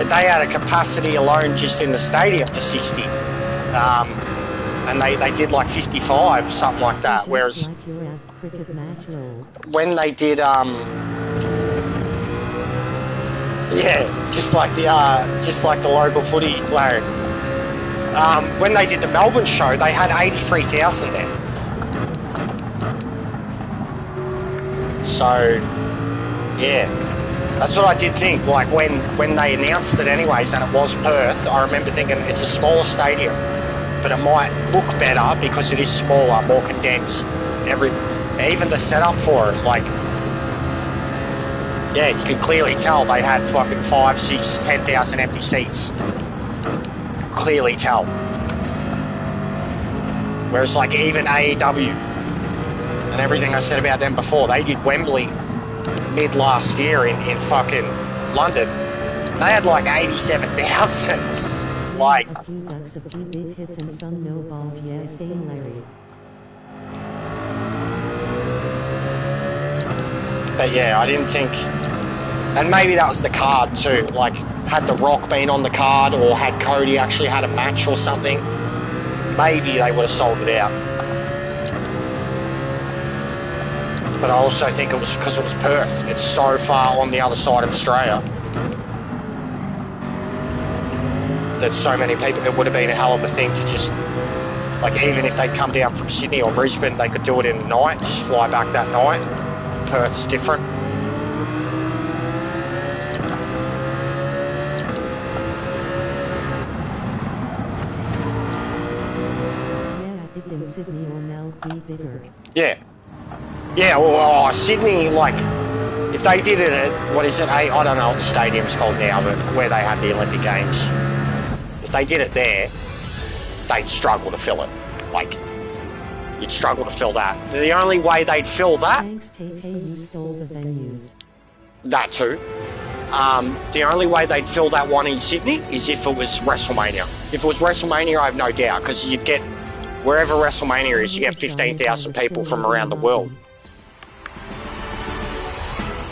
They had a capacity alone just in the stadium for 60. And they did like 55, something like that. Just Whereas like you're at cricket match lol. when they did, yeah, just like the local footy, Larry. When they did the Melbourne show, they had 83,000 there. So, yeah, that's what I did think. Like when they announced it, anyways, and it was Perth, I remember thinking it's a smaller stadium, but it might look better because it is smaller, more condensed. Even the setup for it, like. Yeah, you could clearly tell they had fucking 5, 6, 10,000 empty seats. Clearly tell. Whereas like even AEW and everything I said about them before, they did Wembley mid last year in fucking London. They had like 87,000. Like A few ducks, a few big hits and some no balls, yeah, same Larry. But yeah, I didn't think, and maybe that was the card too, like had The Rock been on the card or had Cody actually had a match or something, maybe they would have sold it out. But I also think it was because it was Perth. It's so far on the other side of Australia that so many people, it would have been a hell of a thing to just, like even if they'd come down from Sydney or Brisbane, they could do it in the night, just fly back that night. Perth's different. Yeah, if in Sydney or Mel be bigger. Yeah. Yeah, well, Sydney, like, if they did it at, what is it, I don't know what the stadium's called now, but where they had the Olympic Games, if they did it there, they'd struggle to fill it. Like, you'd struggle to fill that. The only way they'd fill that, Thanks, Tay-Tay, you stole the venues. that too, the only way they'd fill that one in Sydney is if it was WrestleMania. If it was WrestleMania, I have no doubt, because you'd get, wherever WrestleMania is, you get 15,000 people from around the world.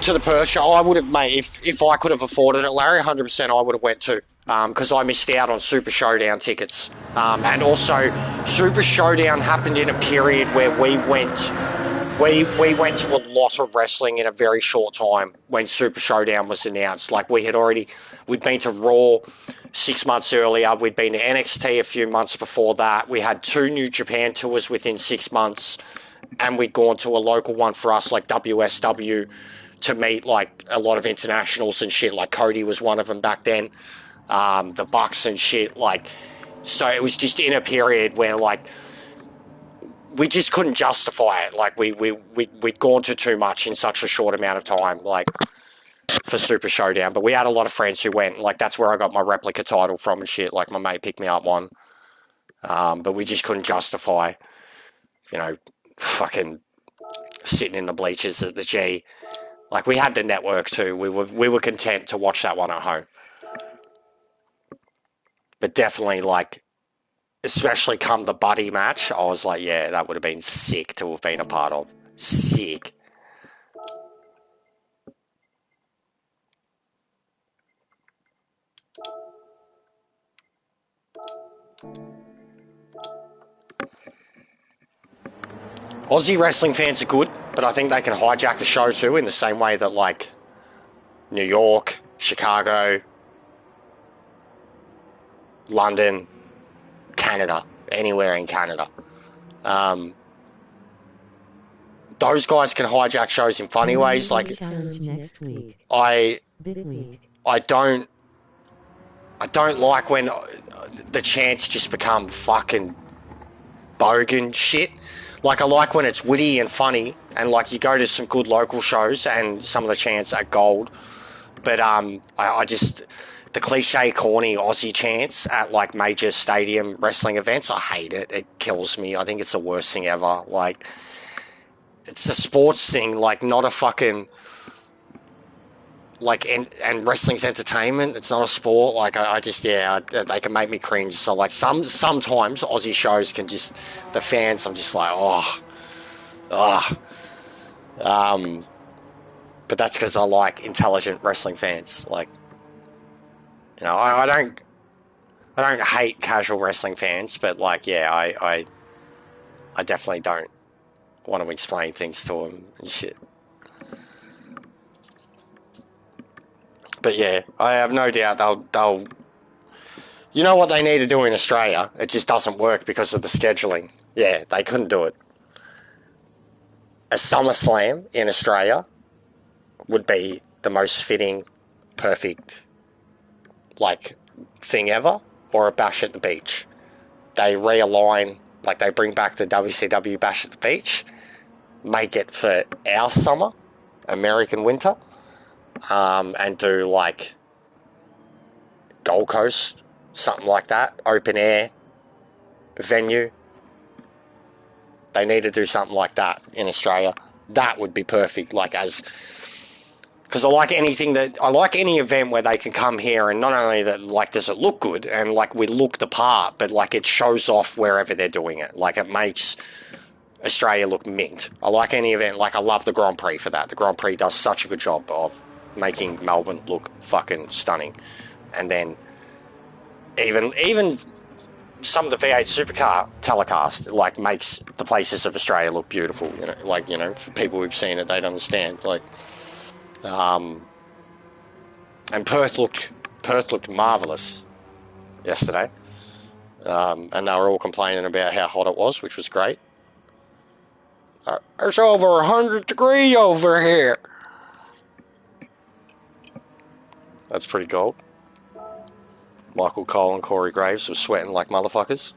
To the Perth show, I would have made, if I could have afforded it, Larry, 100% I would have went too, because I missed out on Super Showdown tickets. And also, Super Showdown happened in a period where we went to a lot of wrestling in a very short time when Super Showdown was announced. Like we'd been to Raw 6 months earlier, we'd been to NXT a few months before that, we had 2 New Japan tours within 6 months, and we'd gone to a local one for us like WSW to meet like a lot of internationals and shit, like Cody was one of them back then, the Bucks and shit, like, so it was just in a period where like we just couldn't justify it. Like we'd gone to too much in such a short amount of time, like for Super Showdown. But we had a lot of friends who went, like that's where I got my replica title from and shit. Like my mate picked me up one. But we just couldn't justify, you know, fucking sitting in the bleachers at the G. Like we had the network too. We were content to watch that one at home. But definitely like, especially come the Buddy match, I was like, yeah, that would have been sick to have been a part of. Sick. Aussie wrestling fans are good, but I think they can hijack the show too in the same way that like New York, Chicago, London, Canada, anywhere in Canada. Those guys can hijack shows in funny ways. Like Challenge next week. Big week. I don't like when the chants just become fucking bogan shit. Like I like when it's witty and funny, and like you go to some good local shows and some of the chants are gold. But I just, the cliche corny Aussie chants at like major stadium wrestling events. I hate it. It kills me. I think it's the worst thing ever. Like, it's a sports thing, like not a fucking like and wrestling's entertainment. It's not a sport. Like I just they can make me cringe. So like sometimes Aussie shows can just the fans. I'm just like but that's because I like intelligent wrestling fans. Like, you know, I don't hate casual wrestling fans, but like, yeah, I definitely don't want to explain things to them and shit. But yeah, I have no doubt they'll. You know what they need to do in Australia? It just doesn't work because of the scheduling. Yeah, they couldn't do it. A SummerSlam in Australia would be the most fitting, perfect, like, thing ever, or a Bash at the Beach. They realign, like they bring back the WCW Bash at the Beach, make it for our summer, American winter, and do like Gold Coast, something like that, open air venue. They need to do something like that in Australia. That would be perfect, like as... Because I like any event where they can come here and not only that, like, does it look good and like we look the part, but like it shows off wherever they're doing it. Like it makes Australia look mint. I like any event, like I love the Grand Prix for that. The Grand Prix does such a good job of making Melbourne look fucking stunning. And then even some of the V8 Supercar telecast like makes the places of Australia look beautiful. You know, like, you know, for people who've seen it, they'd understand. Like, and Perth looked marvellous yesterday, and they were all complaining about how hot it was, which was great. It's over 100 degrees over here. That's pretty gold. Michael Cole and Corey Graves were sweating like motherfuckers.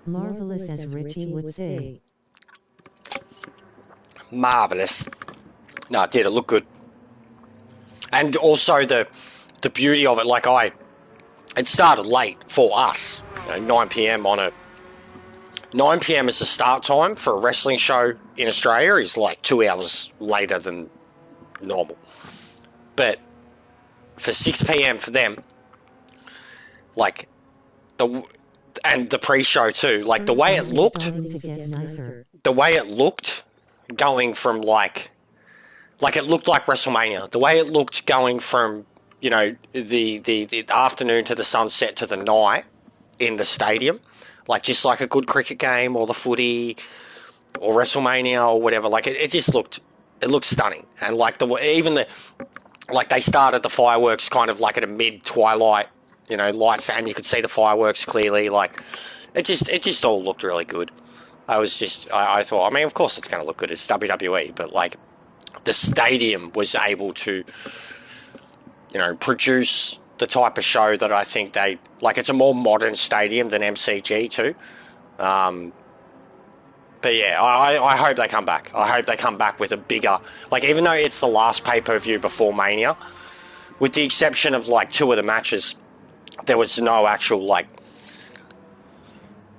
Marvelous, as Richie would say. Marvellous. No, it did. It looked good. And also the beauty of it, like it started late for us. You know, 9 p.m. on a... 9 p.m. is the start time for a wrestling show in Australia is like 2 hours later than normal. But for 6 p.m. for them, like the pre-show too, like the way it looked going from like it looked like WrestleMania. The way it looked going from, you know, the afternoon to the sunset to the night in the stadium, like just like a good cricket game or the footy or WrestleMania or whatever. Like it just looked stunning. And like they started the fireworks kind of like at a mid-twilight, you know, lights, and you could see the fireworks clearly. Like it just all looked really good. I thought, I mean, of course it's going to look good. It's WWE, but like the stadium was able to, you know, produce the type of show that I think they like. It's a more modern stadium than MCG too. But yeah, I hope they come back. I hope they come back with a bigger, like, even though it's the last pay-per-view before Mania, with the exception of like 2 of the matches, there was no actual like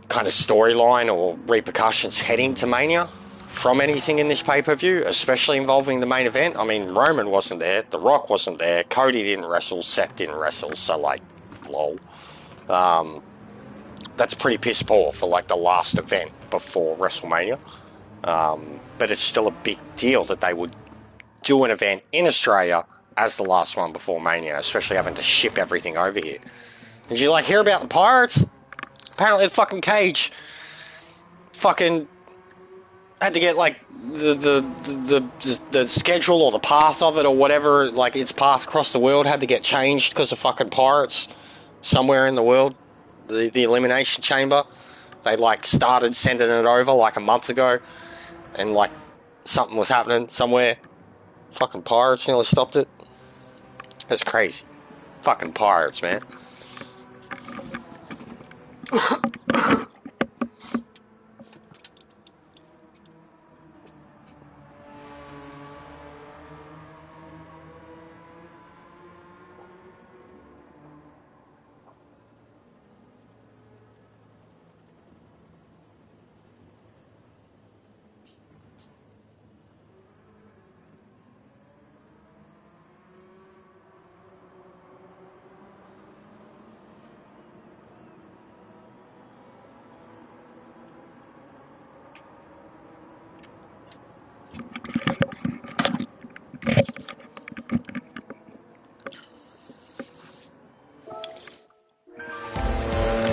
kind of storyline or repercussions heading to Mania from anything in this pay-per-view, especially involving the main event. I mean, Roman wasn't there, The Rock wasn't there, Cody didn't wrestle, Seth didn't wrestle, so like, lol. That's pretty piss poor for like the last event before WrestleMania. But it's still a big deal that they would do an event in Australia as the last one before Mania, especially having to ship everything over here. Did you like hear about the Pirates? Apparently the fucking cage fucking had to get like the schedule or the path of it or whatever, like its path across the world had to get changed because of fucking pirates somewhere in the world. The Elimination Chamber, they like started sending it over like a month ago, and like something was happening somewhere. Fucking pirates nearly stopped it. That's crazy. Fucking pirates, man.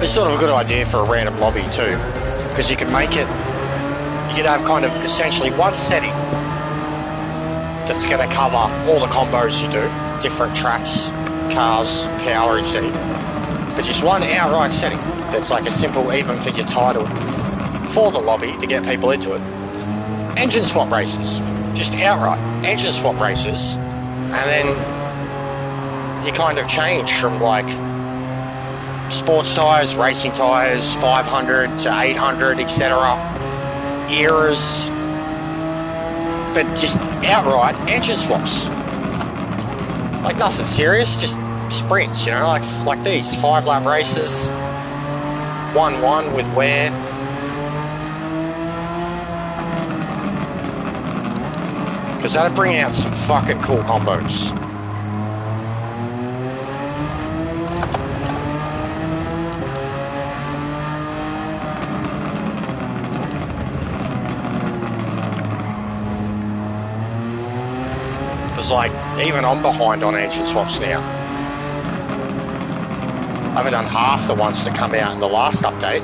It's sort of a good idea for a random lobby too, because you can make it, you could have kind of essentially one setting that's going to cover all the combos you do, different tracks, cars, power, etc. But just one outright setting that's like a simple even for your title for the lobby to get people into it. Engine swap races, just outright engine swap races, and then you kind of change from like sports tyres, racing tyres, 500 to 800, etc. eras, but just outright engine swaps. Like nothing serious, just sprints, you know, like these 5-lap races, 1-1 with wear. Because that'd bring out some fucking cool combos. Because like, even I'm behind on engine swaps now. I haven't done half the ones that come out in the last update.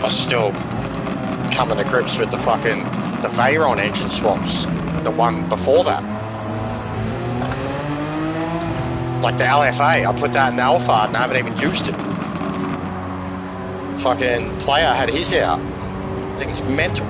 I still coming to grips with the Veyron engine swaps, the one before that. Like the LFA, I put that in the Alphard and I haven't even used it. Fucking player had his out. I think it's mental.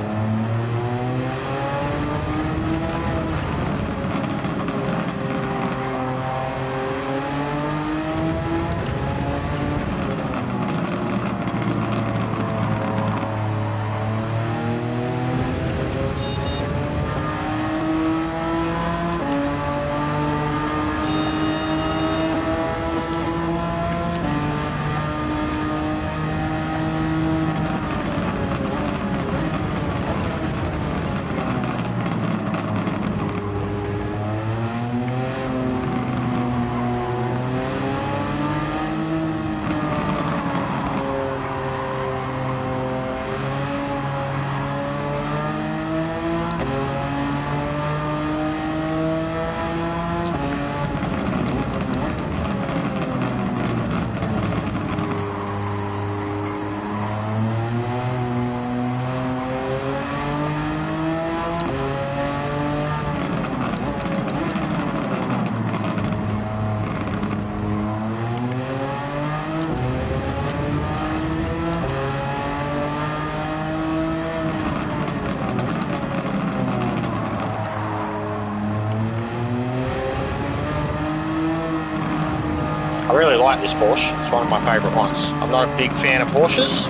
I really like this Porsche. It's one of my favourite ones. I'm not a big fan of Porsches.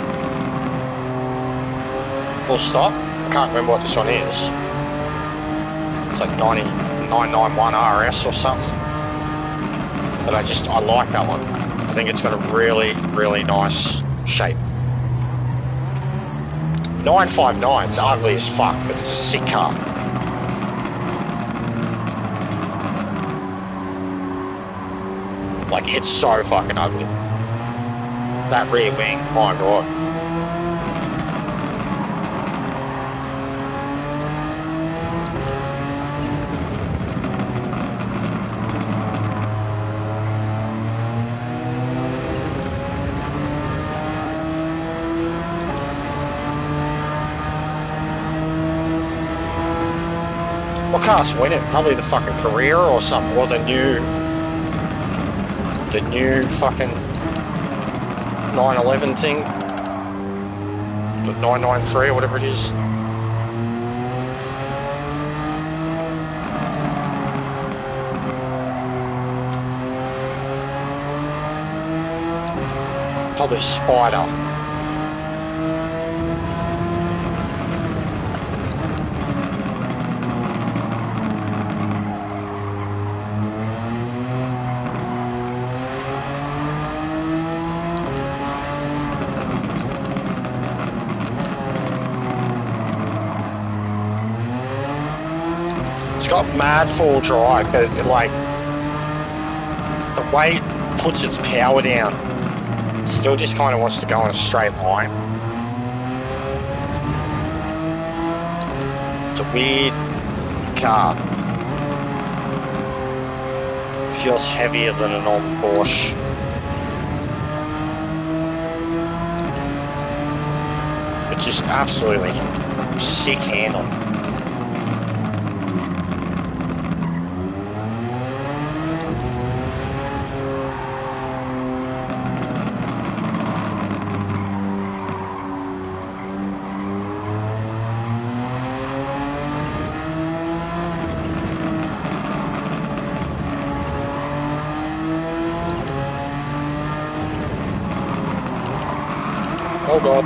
Full stop. I can't remember what this one is. It's like 991 RS or something. But I like that one. I think it's got a really, really nice shape. 959, it's ugly as fuck, but it's a sick car. Like, it's so fucking ugly. That rear wing, my god. What car's winning? Probably the fucking Carrera or something, or the new fucking 911 thing, the 993 or whatever it is. Probably Spider. It's got mad full drive, but like the way it puts its power down, it still just kind of wants to go in a straight line. It's a weird car. Feels heavier than a normal Porsche. It's just absolutely sick handling. Oh god.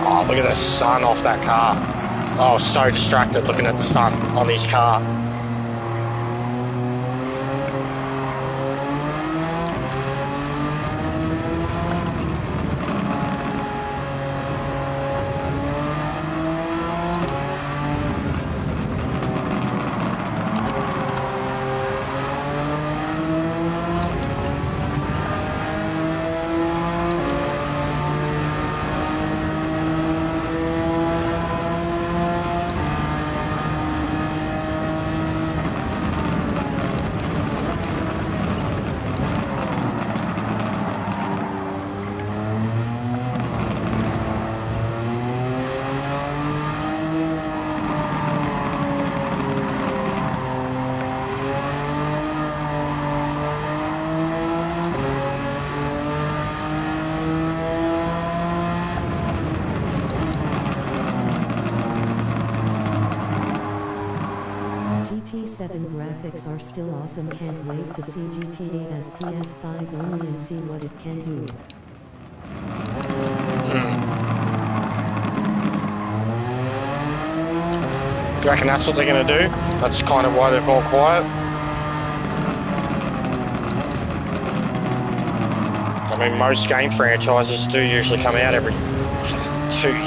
Oh, look at the sun off that car. Oh, I was so distracted looking at the sun on his car. GT7 graphics are still awesome, can't wait to see GTA as PS5 only and see what it can do. You reckon that's what they're going to do? That's kind of why they've gone quiet? I mean, most game franchises do usually come out every 2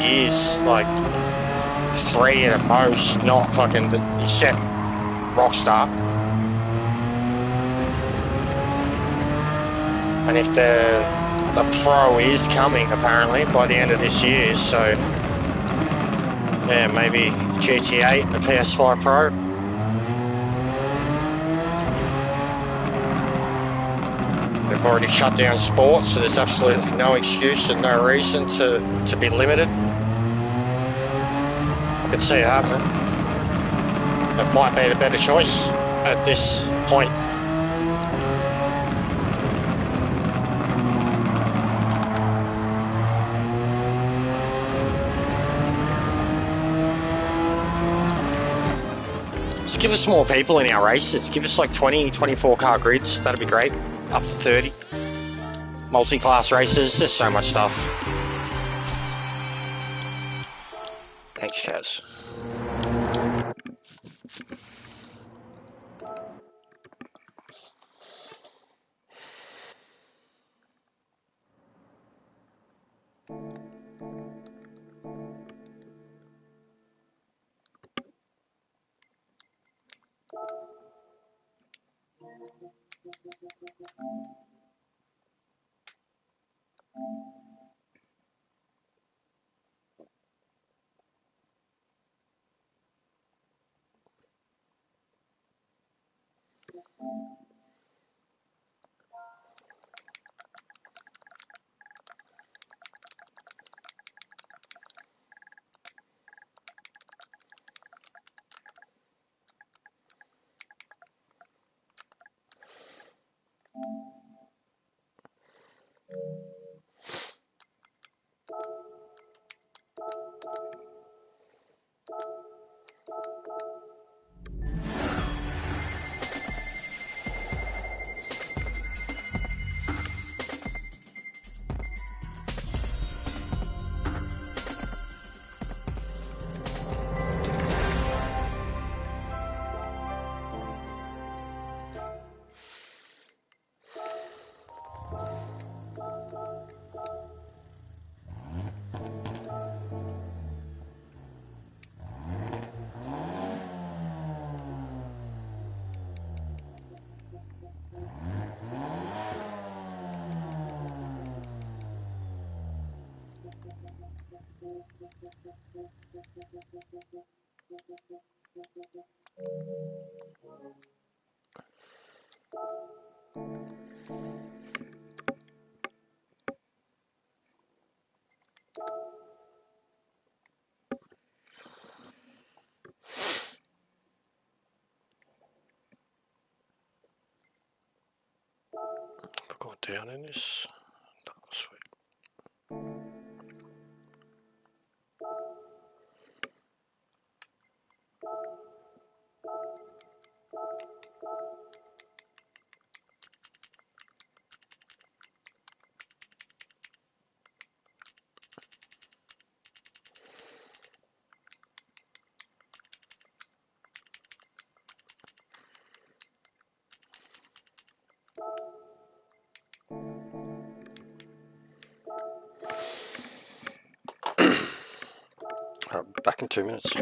years, like 3 at most, not fucking, except Rockstar. And if the Pro is coming apparently by the end of this year, so yeah, maybe GTA and the PS5 Pro. They've already shut down sports, so there's absolutely no excuse and no reason to be limited. I could see it happening. It might be the better choice at this point. Just give us more people in our races. Give us like 20, 24 car grids. That'd be great. Up to 30. Multi-class races. There's so much stuff. Thanks, Kaz. I've gone down in this. Oh, sweet. Back in 2 minutes.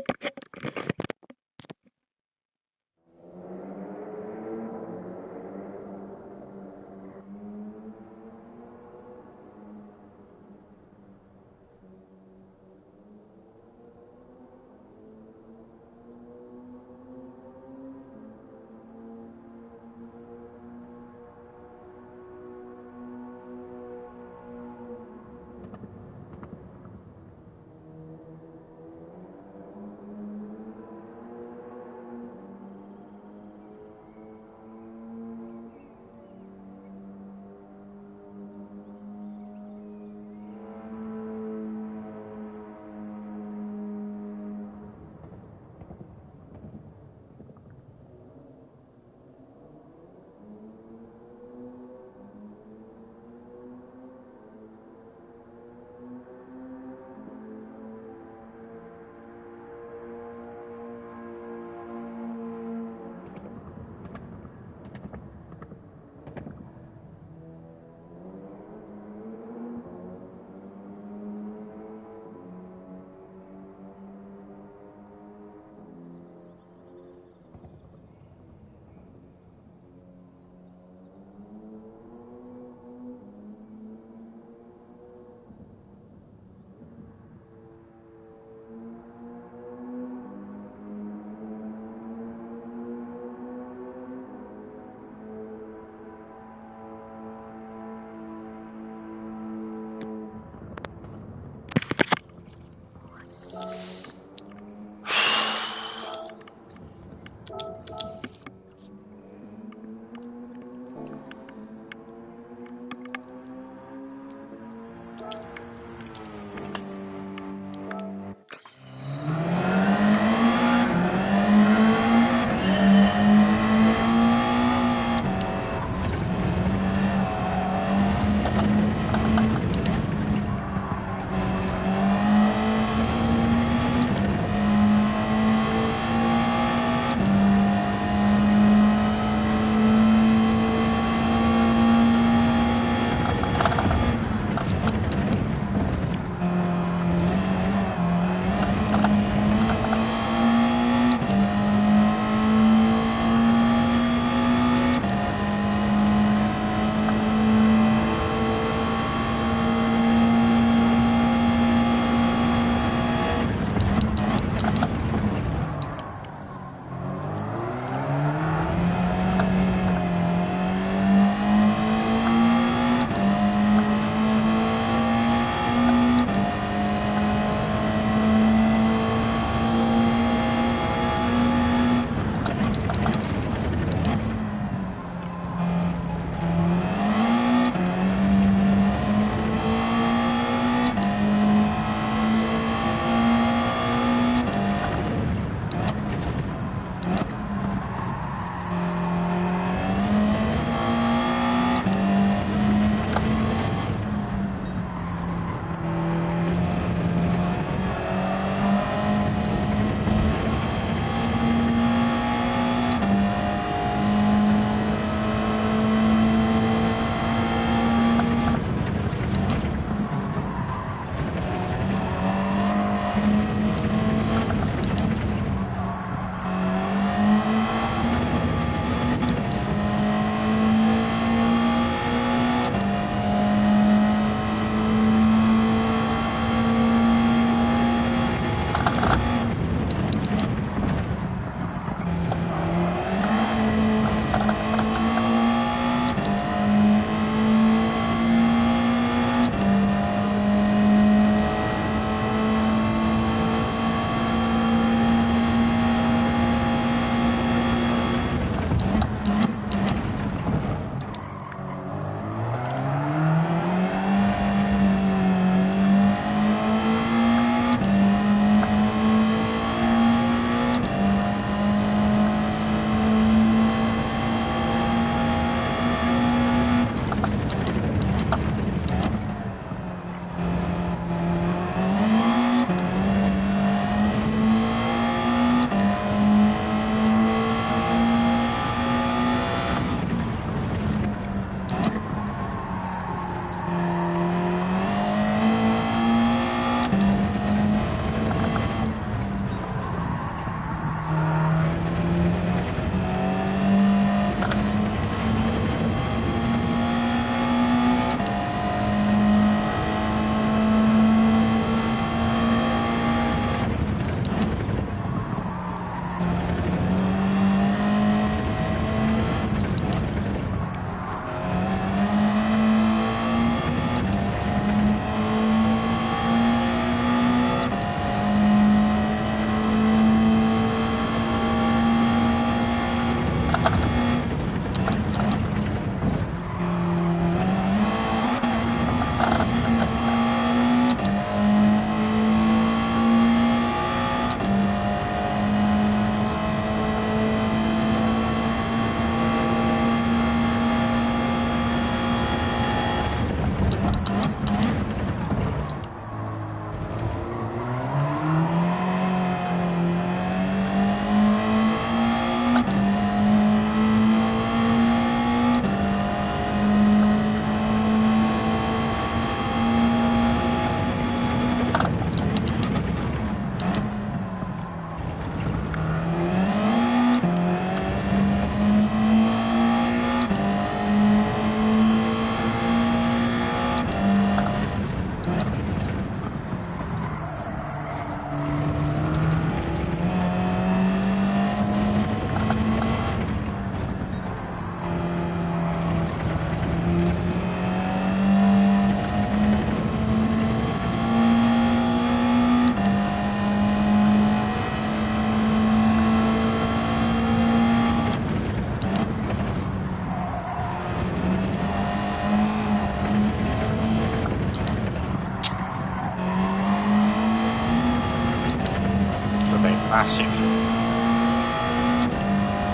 massive.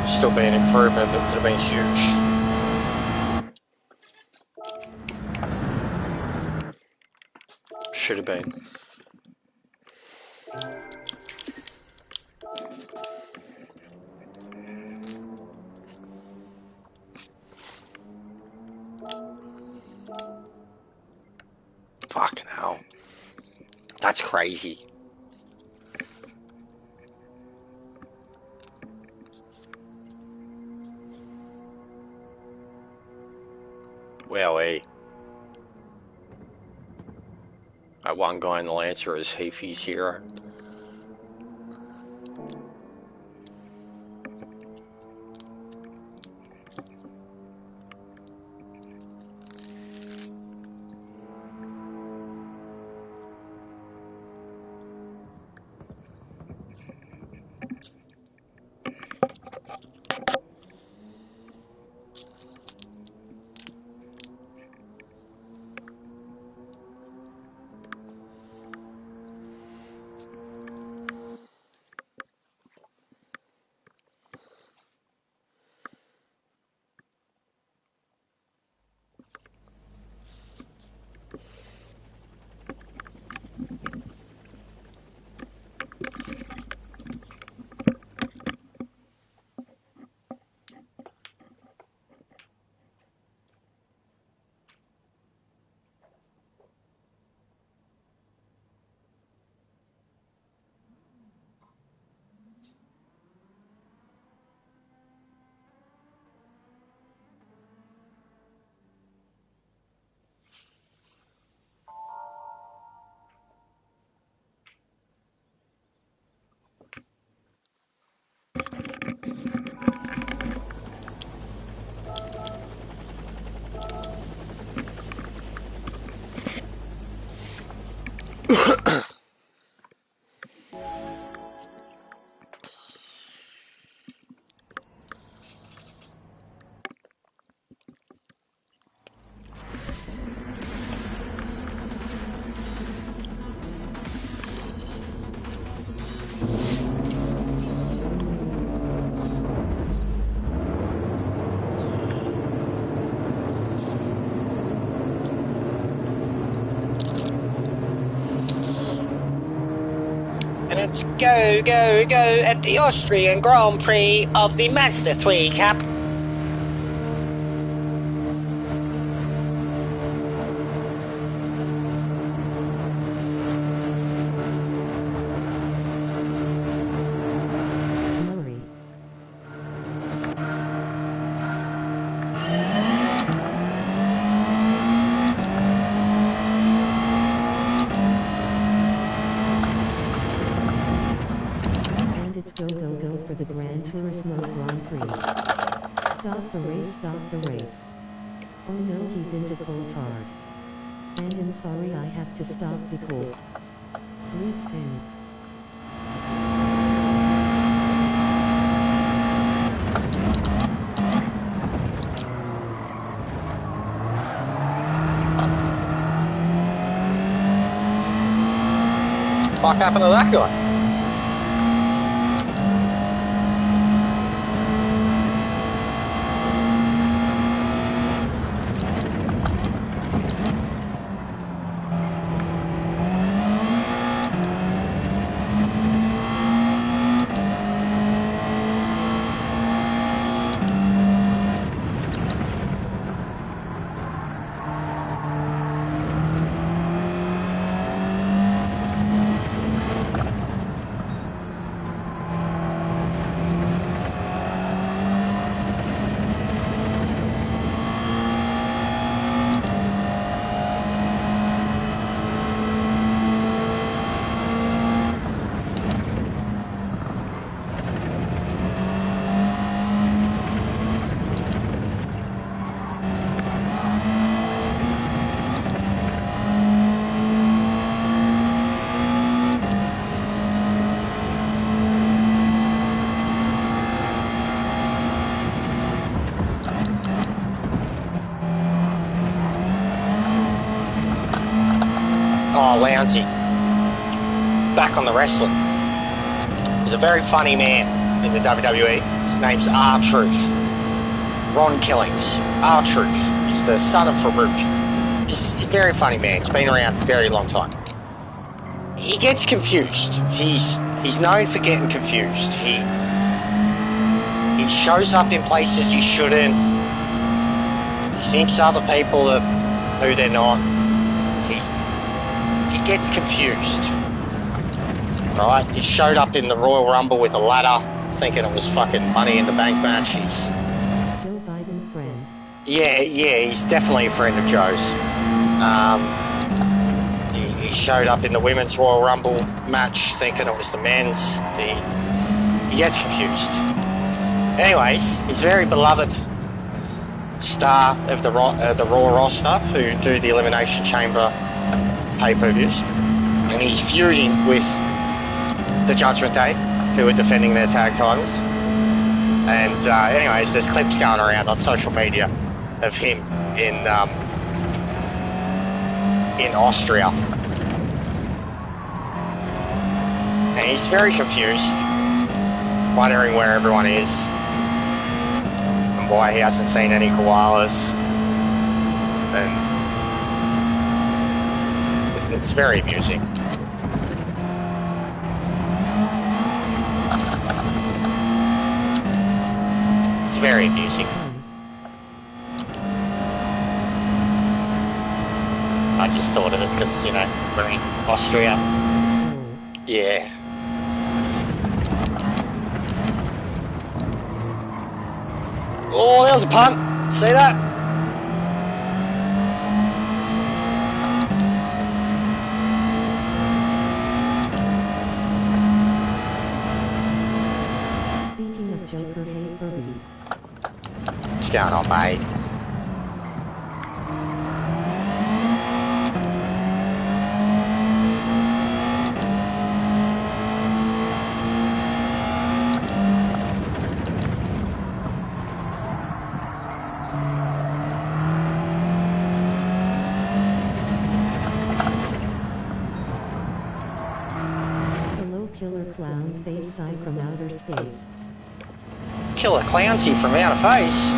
Still be an improvement, but could have been huge. Should have been. Fucking hell. That's crazy. Wowee. That one guy in the Lancer is Heafy's hero. It's go, go, go at the Austrian Grand Prix of the Mazda 3 Cup. Murray. It's go, go, go for the Gran Turismo Grand Prix. Stop the race, stop the race. Oh no, he's into Coulthard. And I'm sorry I have to stop because... lead spin. Fuck happened to that guy? Oh, Lounsey. Back on the wrestling. He's a very funny man in the WWE. His name's R-Truth. Ron Killings. R-Truth. He's the son of Farouk. He's a very funny man. He's been around a very long time. He gets confused. He's known for getting confused. He shows up in places he shouldn't. He thinks other people are who they're not. He gets confused. Right? He showed up in the Royal Rumble with a ladder, thinking it was fucking Money in the Bank match. He's Joe Biden friend. yeah, he's definitely a friend of Joe's. He showed up in the Women's Royal Rumble match thinking it was the men's. He gets confused. Anyways, he's a very beloved star of the Raw roster who do the Elimination Chamber pay-per-views. And he's feuding with the Judgment Day, who are defending their tag titles. And anyways, there's clips going around on social media of him in Austria. And he's very confused, wondering where everyone is and why he hasn't seen any koalas. And it's very amusing. It's very amusing. I just thought of it because, you know, we're in Austria. Yeah. Oh, that was a punt. See that? Speaking of Joker, hey Furby. What's going on, mate? Killer clown face sigh from outer space. Killer Clownsy from outer face.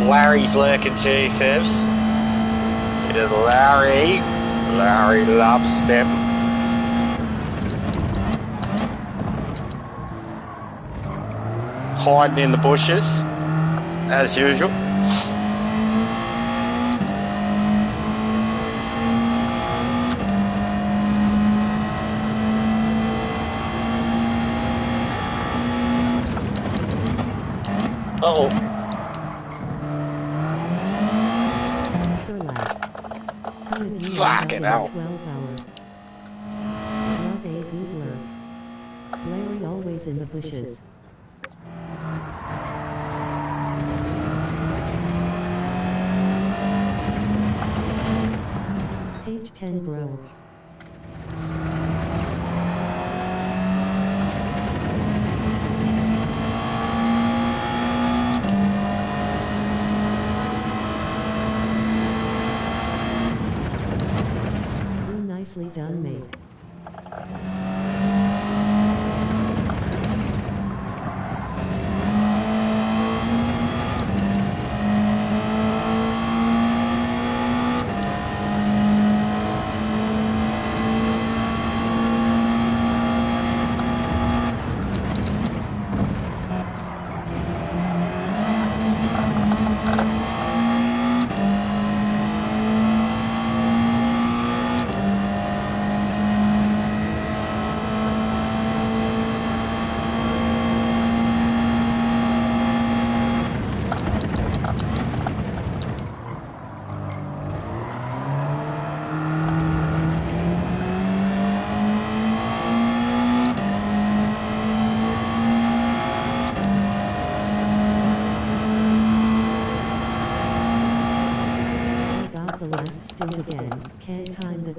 Larry's lurking too, Fibs. Bit of Larry. Larry loves step. Hiding in the bushes, as usual. Uh-oh. Fucking hell. 12-hour. Love a Googler. Larry always in the bushes. Page 10 bro. Nicely done, mate.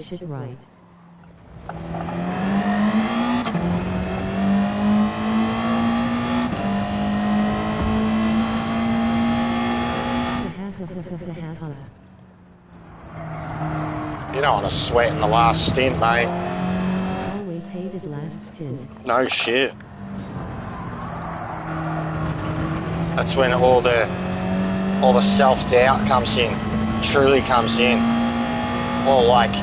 switch it right. You don't want to sweat in the last stint, mate. Always hated last stint. No shit. That's when all the self-doubt comes in, truly comes in. Or like,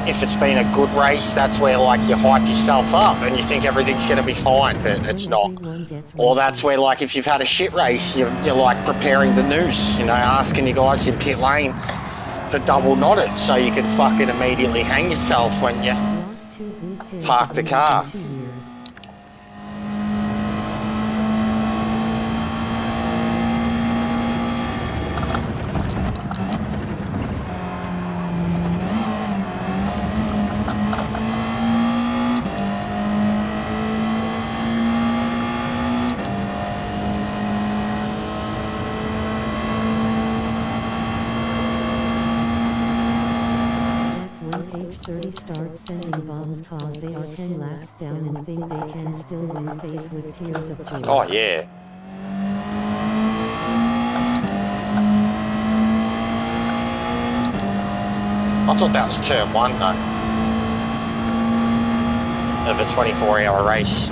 if it's been a good race, that's where like you hype yourself up and you think everything's going to be fine, but it's not. Or that's where like if you've had a shit race, you're like preparing the noose, you know, asking you guys in pit lane to double knot it so you can fucking immediately hang yourself when you park the car. Starts sending bombs cause they are 10 laps down and think they can still win face with tears of joy. Oh yeah. I thought that was turn 1 though. Of a 24-hour race.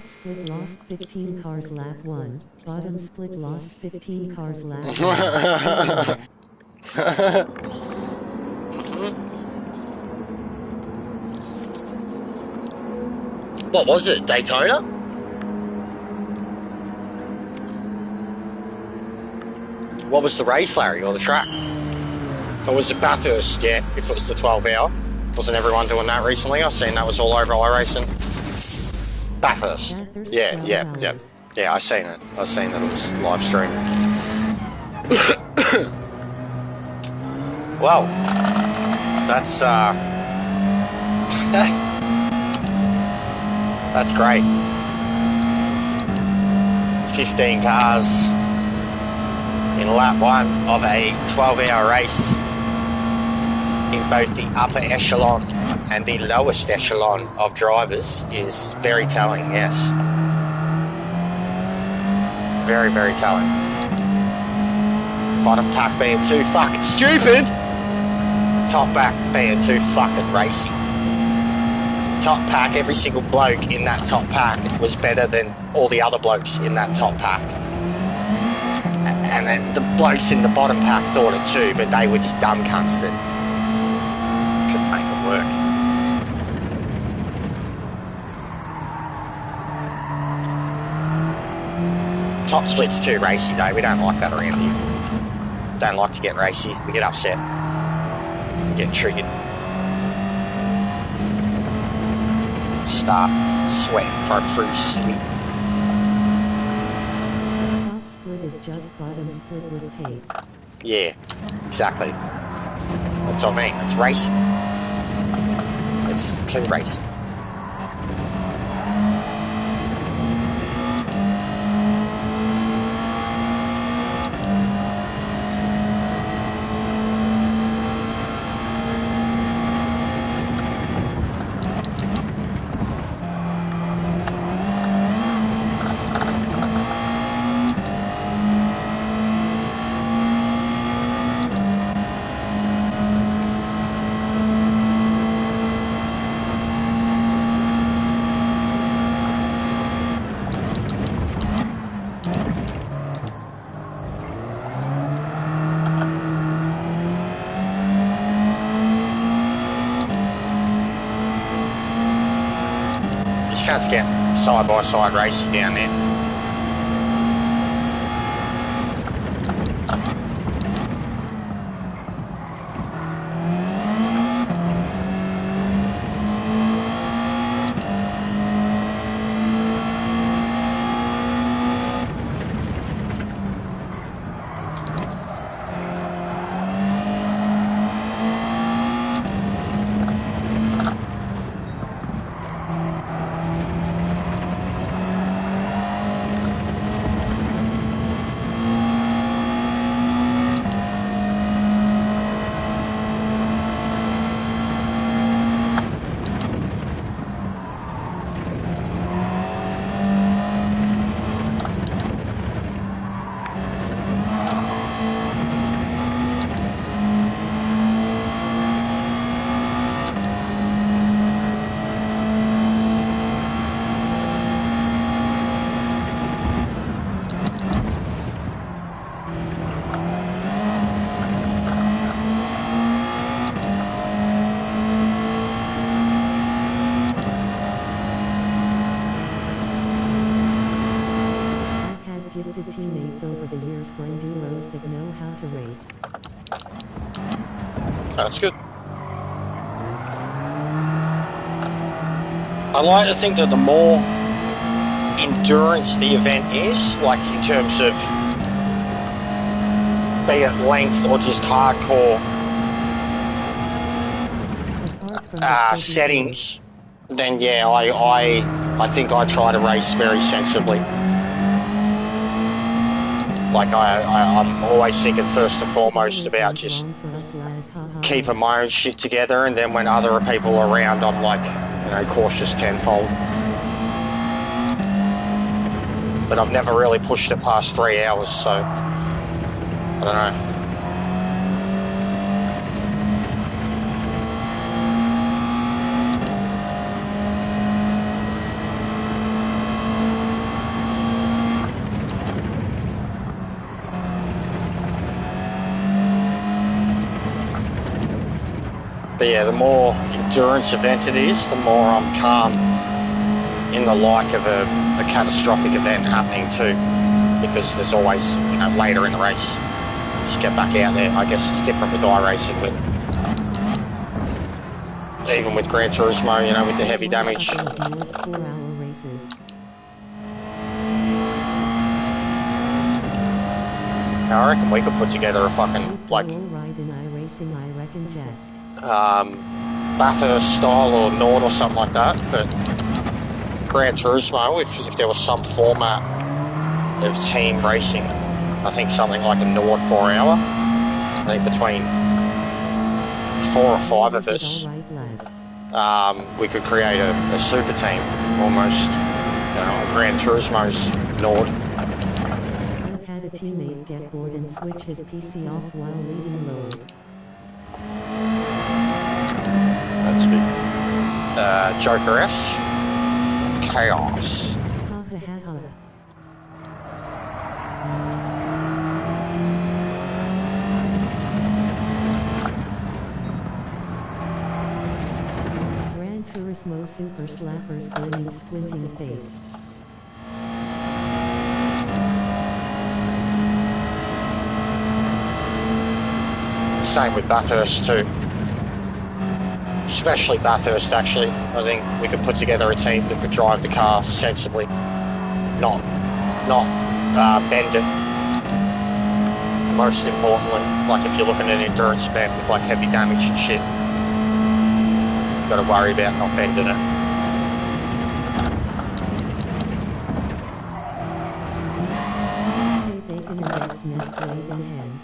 Split lost 15 cars lap 1, bottom split lost 15 cars lap 1. What was it, Daytona? What was the race, Larry, or the track? Or was it Bathurst? Yeah, if it was the 12-hour. Wasn't everyone doing that recently? I've seen that was all over iRacing. Bathurst. Yeah, I seen it. I seen that it was live streamed. Well, that's that's great. 15 cars in lap 1 of a 12-hour race in both the upper echelon and the lowest echelon of drivers is very telling, yes. Very, very telling. Bottom pack being too fucking stupid. Top pack being too fucking racy. Top pack, every single bloke in that top pack was better than all the other blokes in that top pack. And then the blokes in the bottom pack thought it too, but they were just dumb cunts that couldn't make it work. Top split's too racy though, we don't like that around here. Don't like to get racy, we get upset. We get triggered. Start sweating profusely. Top split is just bottom split with pace. Yeah, exactly. That's what I mean, it's racy. It's too racy. Just trying to get side-by-side racing down there. Gifted teammates over the years for enduros that know how to race. That's good. I like to think that the more endurance the event is, like in terms of be it length or just hardcore settings, then yeah, I think I try to race very sensibly. Like I'm always thinking first and foremost about just keeping my own shit together, and then when other people are around, I'm like, you know, cautious tenfold. But I've never really pushed it past 3 hours, so I don't know. But yeah, the more endurance event it is, the more I'm calm in the like of a catastrophic event happening too, because there's always, you know, later in the race, just get back out there. I guess it's different with iRacing, but even with Gran Turismo, you know, with the heavy damage. I reckon we could put together a fucking, like, Bathurst style or Nord or something like that, but Gran Turismo, if there was some format of team racing, I think something like a Nord 4 hour, I think between 4 or 5 of us, we could create a super team almost, you know, Gran Turismo's Nord. I've had a teammate get bored and switch his PC off while leading load. That's big. Joker-esque. Chaos. Gran Turismo Super Slapper's grinning, squinting face. Same with Bathurst too. Especially Bathurst, actually. I think we could put together a team that could drive the car sensibly, not bend it. Most importantly, like if you're looking at an endurance event with like heavy damage and shit, you've got to worry about not bending it. Bacon and eggs nest blade in hand.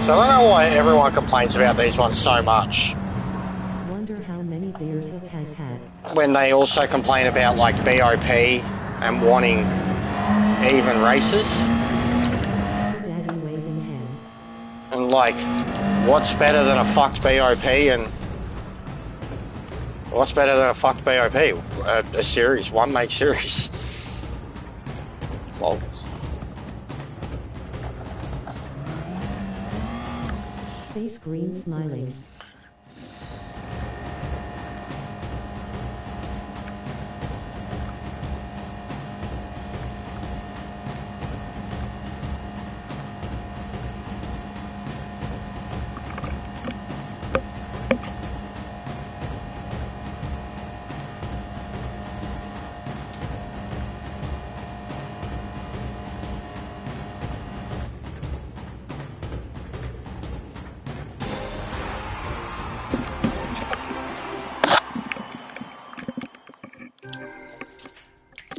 So I don't know why everyone complains about these ones so much, Wonder how many beers Hook has had. when they also complain about like BOP and wanting even races. Daddy waving hand. And like, what's better than a fucked BOP and what's better than a fucked BOP? A series, one make series. Well, Face green smiling.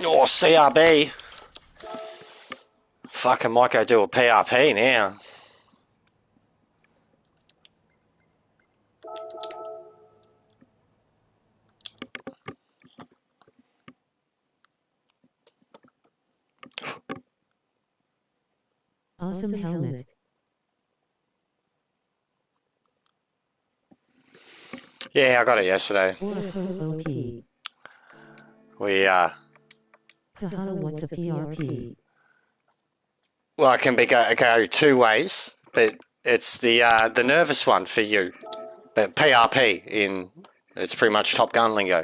oh, CRB. Fucking might go do a PRP now. Awesome helmet. Yeah, I got it yesterday. Or a POP. We, Haha, what's a PRP? well, it can go two ways, but it's the nervous one for you. But PRP it's pretty much Top Gun lingo.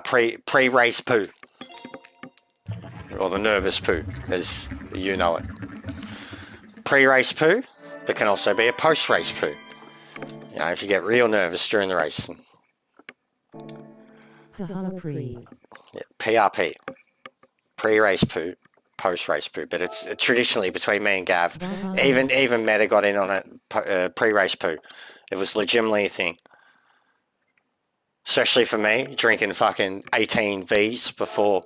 Pre-race poo. Or the nervous poo, as you know it. Pre-race poo, but can also be a post-race poo. You know, if you get real nervous during the race. Haha, pre. Yeah, PRP. Pre-race poo, post-race poo. But it's traditionally between me and Gav. Even Meta got in on it, pre-race poo. It was legitimately a thing. Especially for me, drinking fucking 18 Vs before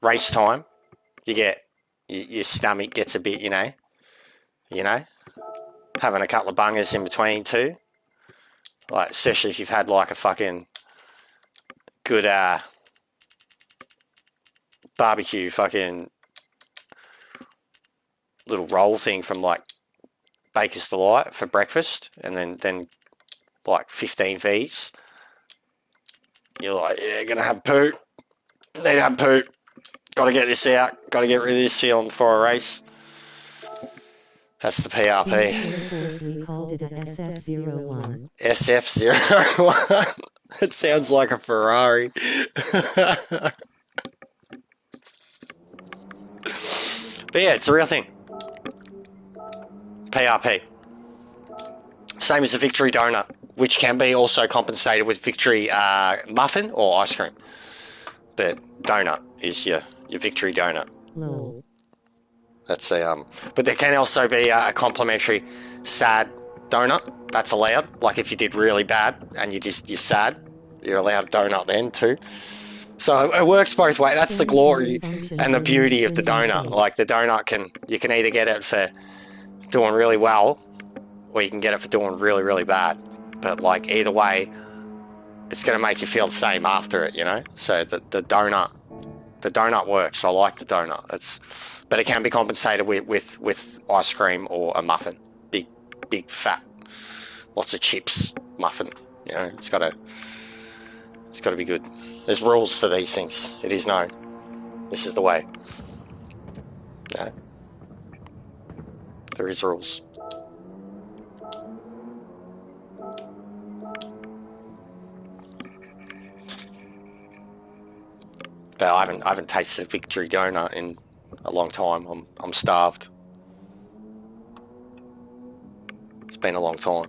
race time. Your stomach gets a bit, you know, having a couple of bungers in between too. Like, especially if you've had like a fucking good barbecue fucking little roll thing from like Baker's Delight for breakfast, and then like 15 Vs. You're like, yeah, gonna have poo. Need to have poo. Gotta get this out. Gotta get rid of this feeling before a race. That's the PRP. In Air Force, we called it a SF01. SF01. It sounds like a Ferrari. But yeah, it's a real thing. PRP. Same as the Victory Donut, which can be also compensated with Victory muffin or ice cream. But donut is your Victory Donut. Lol. That's but there can also be a complimentary sad donut. That's allowed. Like if you did really bad and you're sad, you're allowed a donut then too. So it works both ways. That's the glory and the beauty of the donut. Like the donut you can either get it for doing really well, or you can get it for doing really, really bad. But like either way, it's going to make you feel the same after it, you know? So the donut works. I like the donut. But it can be compensated with ice cream or a muffin. Big fat, lots of chips muffin. You know, it's got to be good. There's rules for these things. It is known. This is the way. No. There is rules. But I haven't tasted a Victory Donut in a long time. I'm starved. It's been a long time.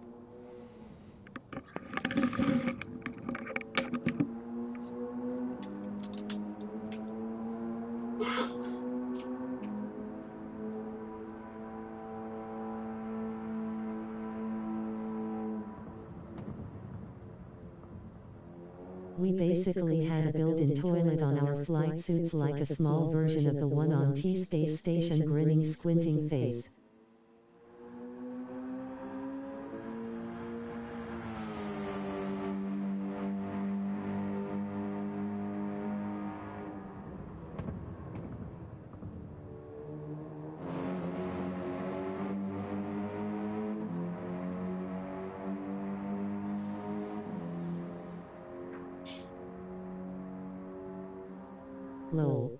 We basically had a built-in toilet on our flight suits, like a small version of the one on T Space Station, grinning squinting face. lol.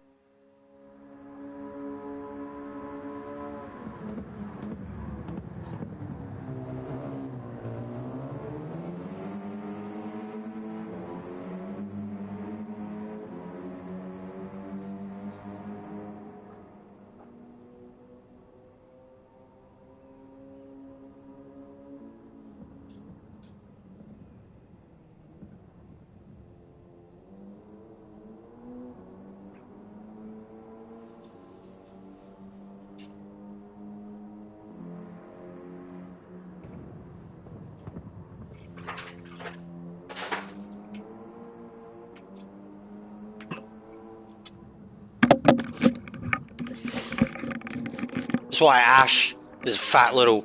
That's why Ash is a fat little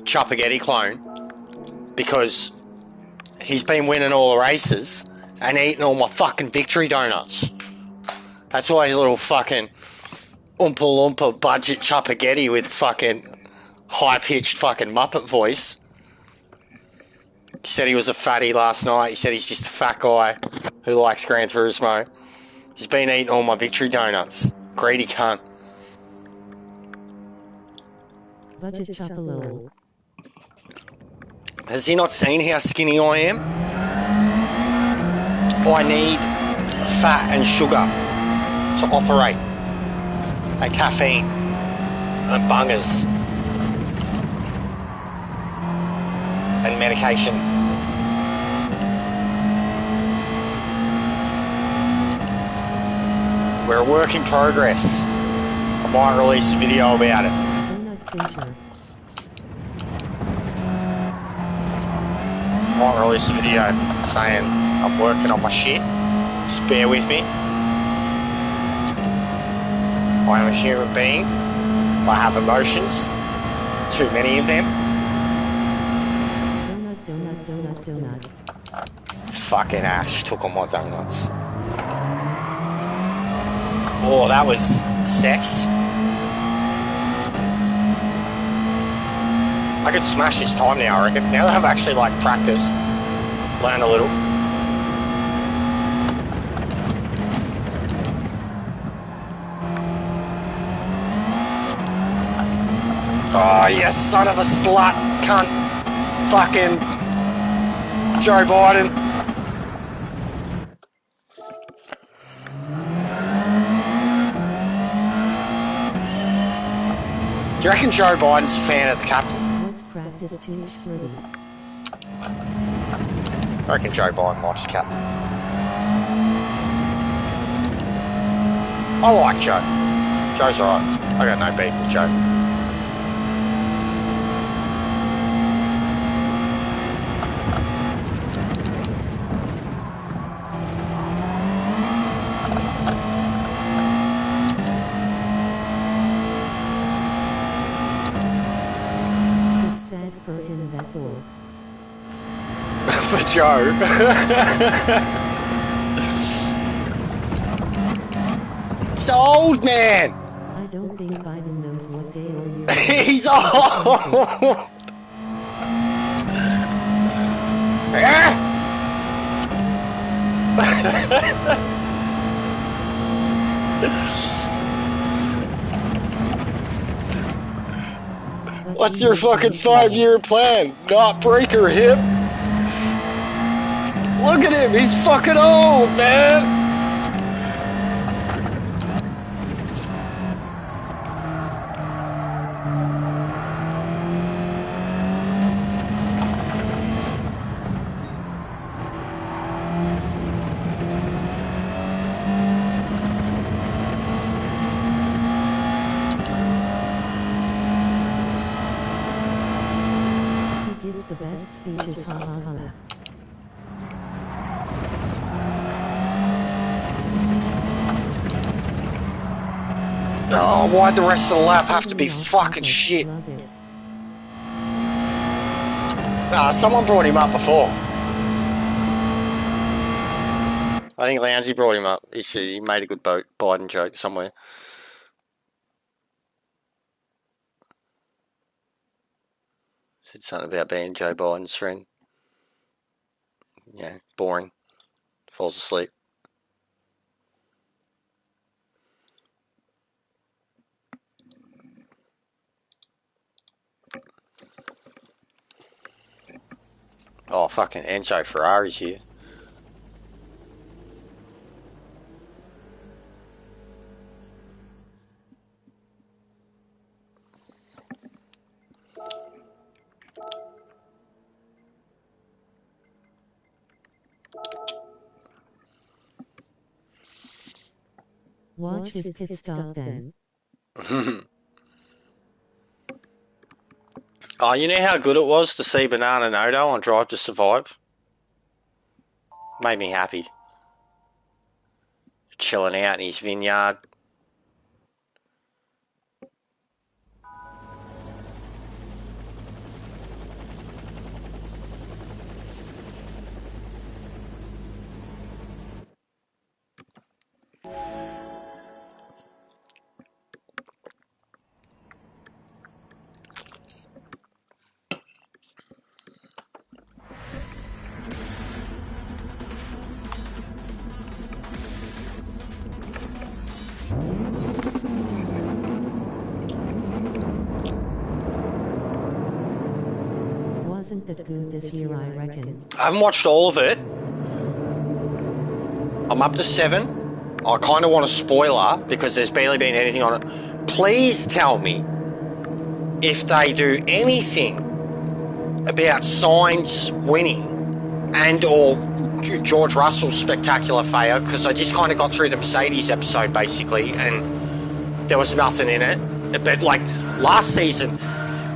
Choppagetti clone, because he's been winning all the races and eating all my fucking victory donuts. That's why he's a little fucking Oompa Loompa budget Choppagetti with fucking high-pitched fucking Muppet voice. He said he was a fatty last night. He said he's just a fat guy who likes Gran Turismo. He's been eating all my victory donuts. Greedy cunt. Budget chopper lol. Has he not seen how skinny I am? I need fat and sugar to operate, and caffeine, and bungers, and medication. We're a work in progress. I might release a video about it. Donut creature. Might release a video saying I'm working on my shit. Just bear with me. I am a human being. I have emotions. Too many of them. Donut. Fucking Ash took all my donuts. Oh, that was sex. I could smash this time now, I reckon. Now that I've actually, like, practiced, learned a little. Oh, you son of a slut, cunt. Fucking Joe Biden. Do you reckon Joe Biden's a fan of the captain? Let's practice to splitty. I reckon Joe Biden likes the captain. I like Joe. Joe's alright. I got no beef with Joe. It's sad for him, that's all. For Joe. It's old man. I don't think Biden knows what day or year. He's old. What's your fucking 5-year plan? Not break her hip? Look at him, he's fucking old, man. He gives the best speeches, ha ha ha. Oh, why'd the rest of the lap have to be fucking shit? Love it. Someone brought him up before. I think Lowndesy brought him up. He said he made a good Biden joke somewhere. Said something about being Joe Biden's friend. Yeah, boring. Falls asleep. Oh, fucking Enzo Ferrari's here. Watch his pit stop then. Oh, you know how good it was to see Banana Noto on Drive to Survive? Made me happy. Chilling out in his vineyard. Wasn't that good this year, I reckon. I haven't watched all of it. I'm up to 7. I kind of want a spoiler because there's barely been anything on it. Please tell me if they do anything about Sainz winning and or George Russell's spectacular failure, because I just kind of got through the Mercedes episode basically and there was nothing in it. But like last season,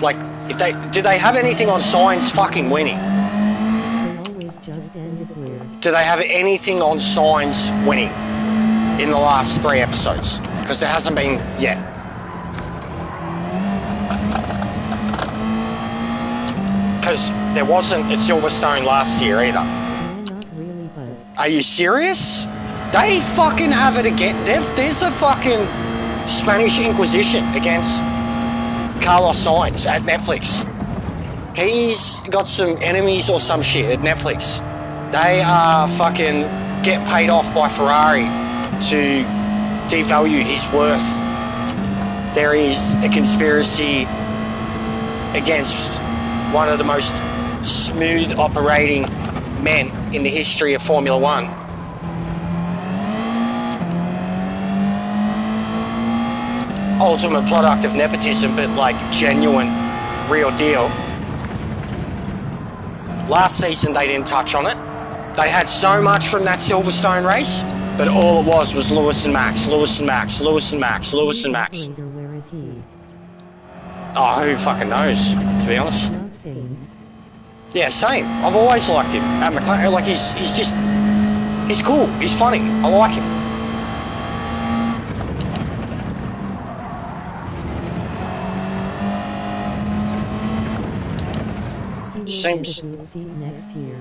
like if do they have anything on Sainz fucking winning? They always just end it weird. Do they have anything on Sainz winning in the last 3 episodes? Because there hasn't been yet. Because there wasn't at Silverstone last year either. No, not really, but Are you serious? They fucking have it again. There's a fucking Spanish Inquisition against Carlos Sainz at Netflix. He's got some enemies or some shit at Netflix. They are fucking getting paid off by Ferrari to devalue his worth. There is a conspiracy against one of the most smooth operating men in the history of Formula One. Ultimate product of nepotism, but like genuine, real deal. Last season they didn't touch on it. They had so much from that Silverstone race, but all it was Lewis and Max, Lewis and Max, Lewis and Max, Lewis and Max. operator, where is he? Oh, who fucking knows, to be honest. Love Sainz. Yeah, same. I've always liked him. At McLaren, like he's cool. He's funny. I like him. He will Seems- get a good seat next year.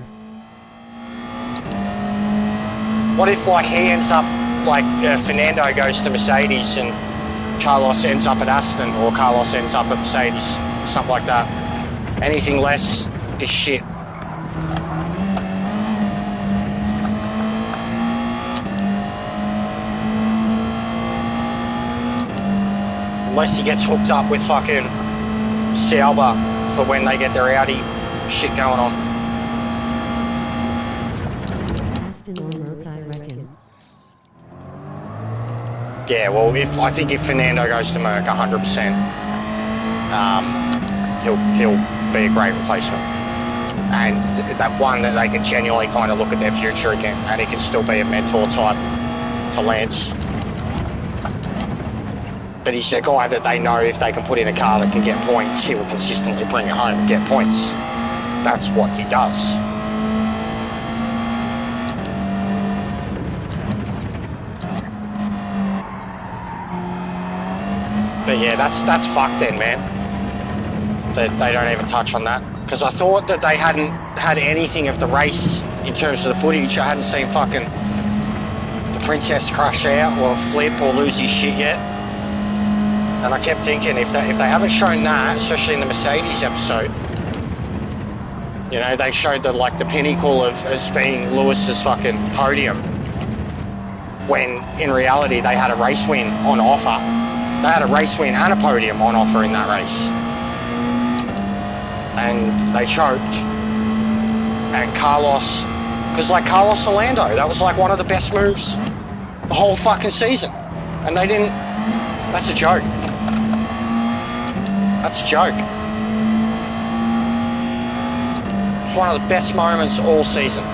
What if like he ends up like Fernando goes to Mercedes and Carlos ends up at Aston, or Carlos ends up at Mercedes, something like that. Anything less is shit. Unless he gets hooked up with fucking Sauber for when they get their Audi shit going on. Aston or Merc, I reckon. Yeah, well, I think if Fernando goes to Merc 100%, he'll be a great replacement. And that one that they can genuinely kind of look at their future again, and he can still be a mentor type to Lance. But he's a guy that they know if they can put in a car that can get points, he will consistently bring it home and get points. That's what he does. But yeah, that's fucked then, man. That they don't even touch on that. Because I thought that they hadn't had anything of the race in terms of the footage. I hadn't seen fucking the Princess crash out or flip or lose his shit yet. And I kept thinking, if they haven't shown that, especially in the Mercedes episode, you know, they showed the pinnacle of as being Lewis's fucking podium, when in reality they had a race win on offer. They had a race win and a podium on offer in that race. And they choked. and Carlos, because like Carlos and Lando, that was like one of the best moves the whole fucking season, and they didn't. That's a joke. That's a joke. It's one of the best moments all season.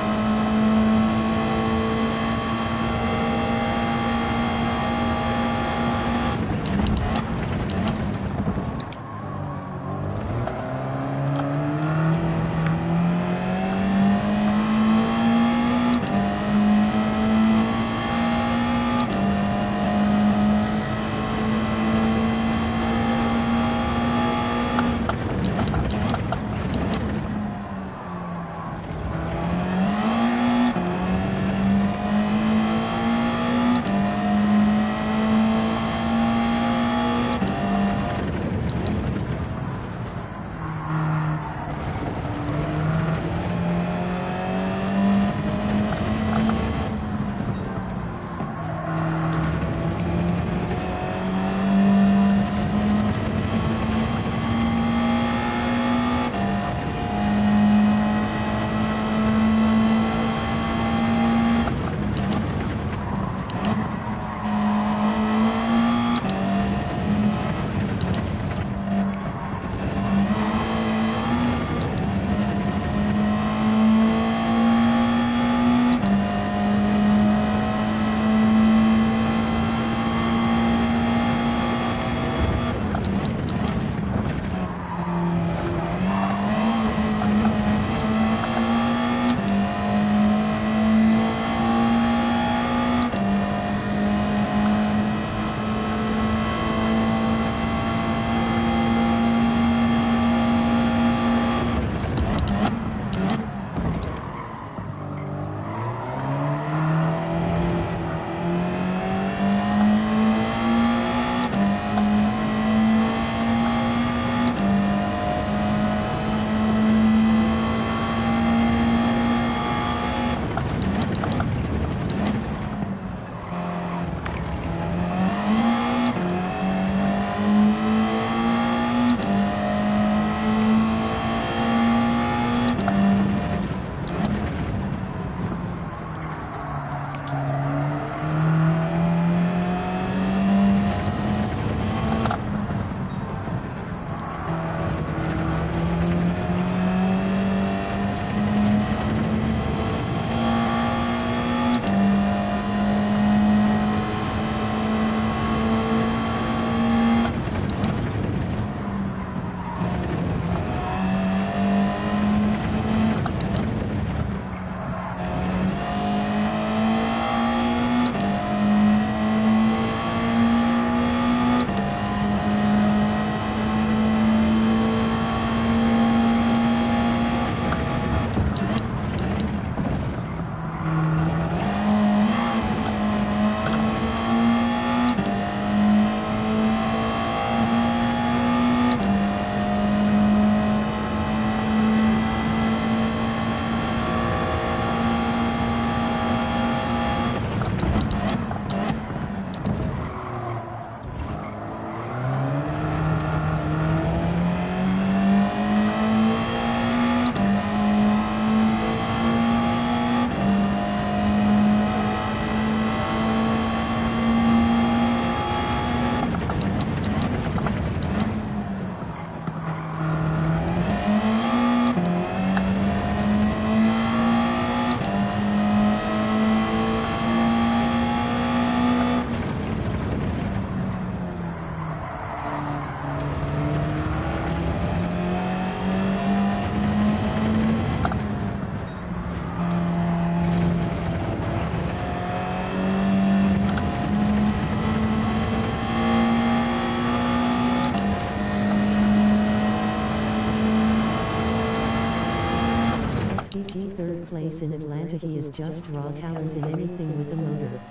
SVG third place in Atlanta. He is just raw talent in anything with a motor.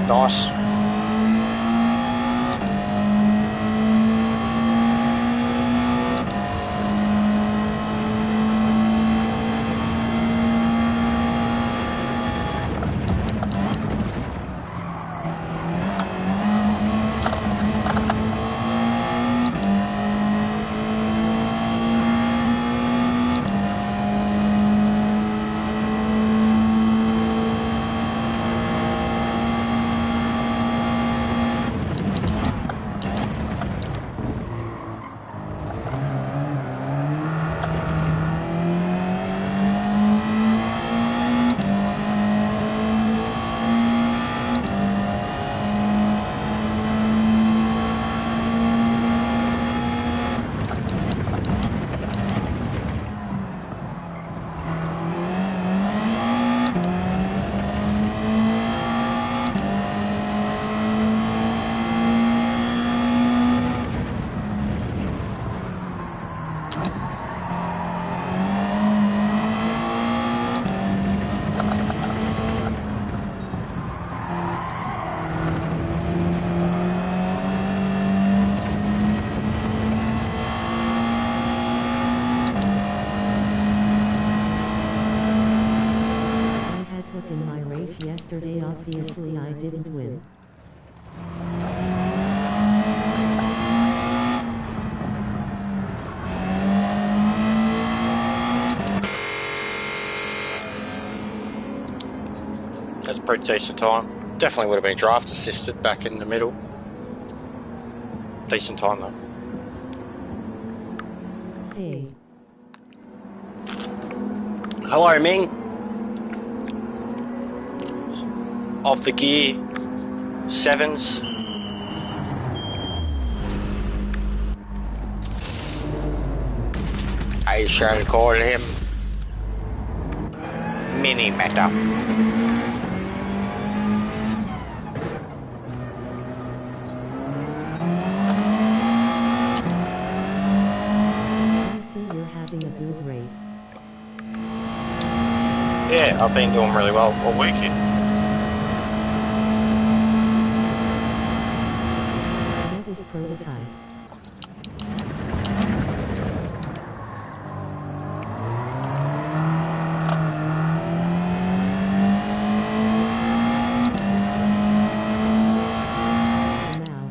Nice. yesterday, obviously I didn't win. That's a pretty decent time. Definitely would have been draft assisted back in the middle. Decent time though. Hey, Hello, Ming. Of the Gear 7s. I shall call him Mini Meta. I see you're having a good race. Yeah, I've been doing really well all week here. That is prototype. Now,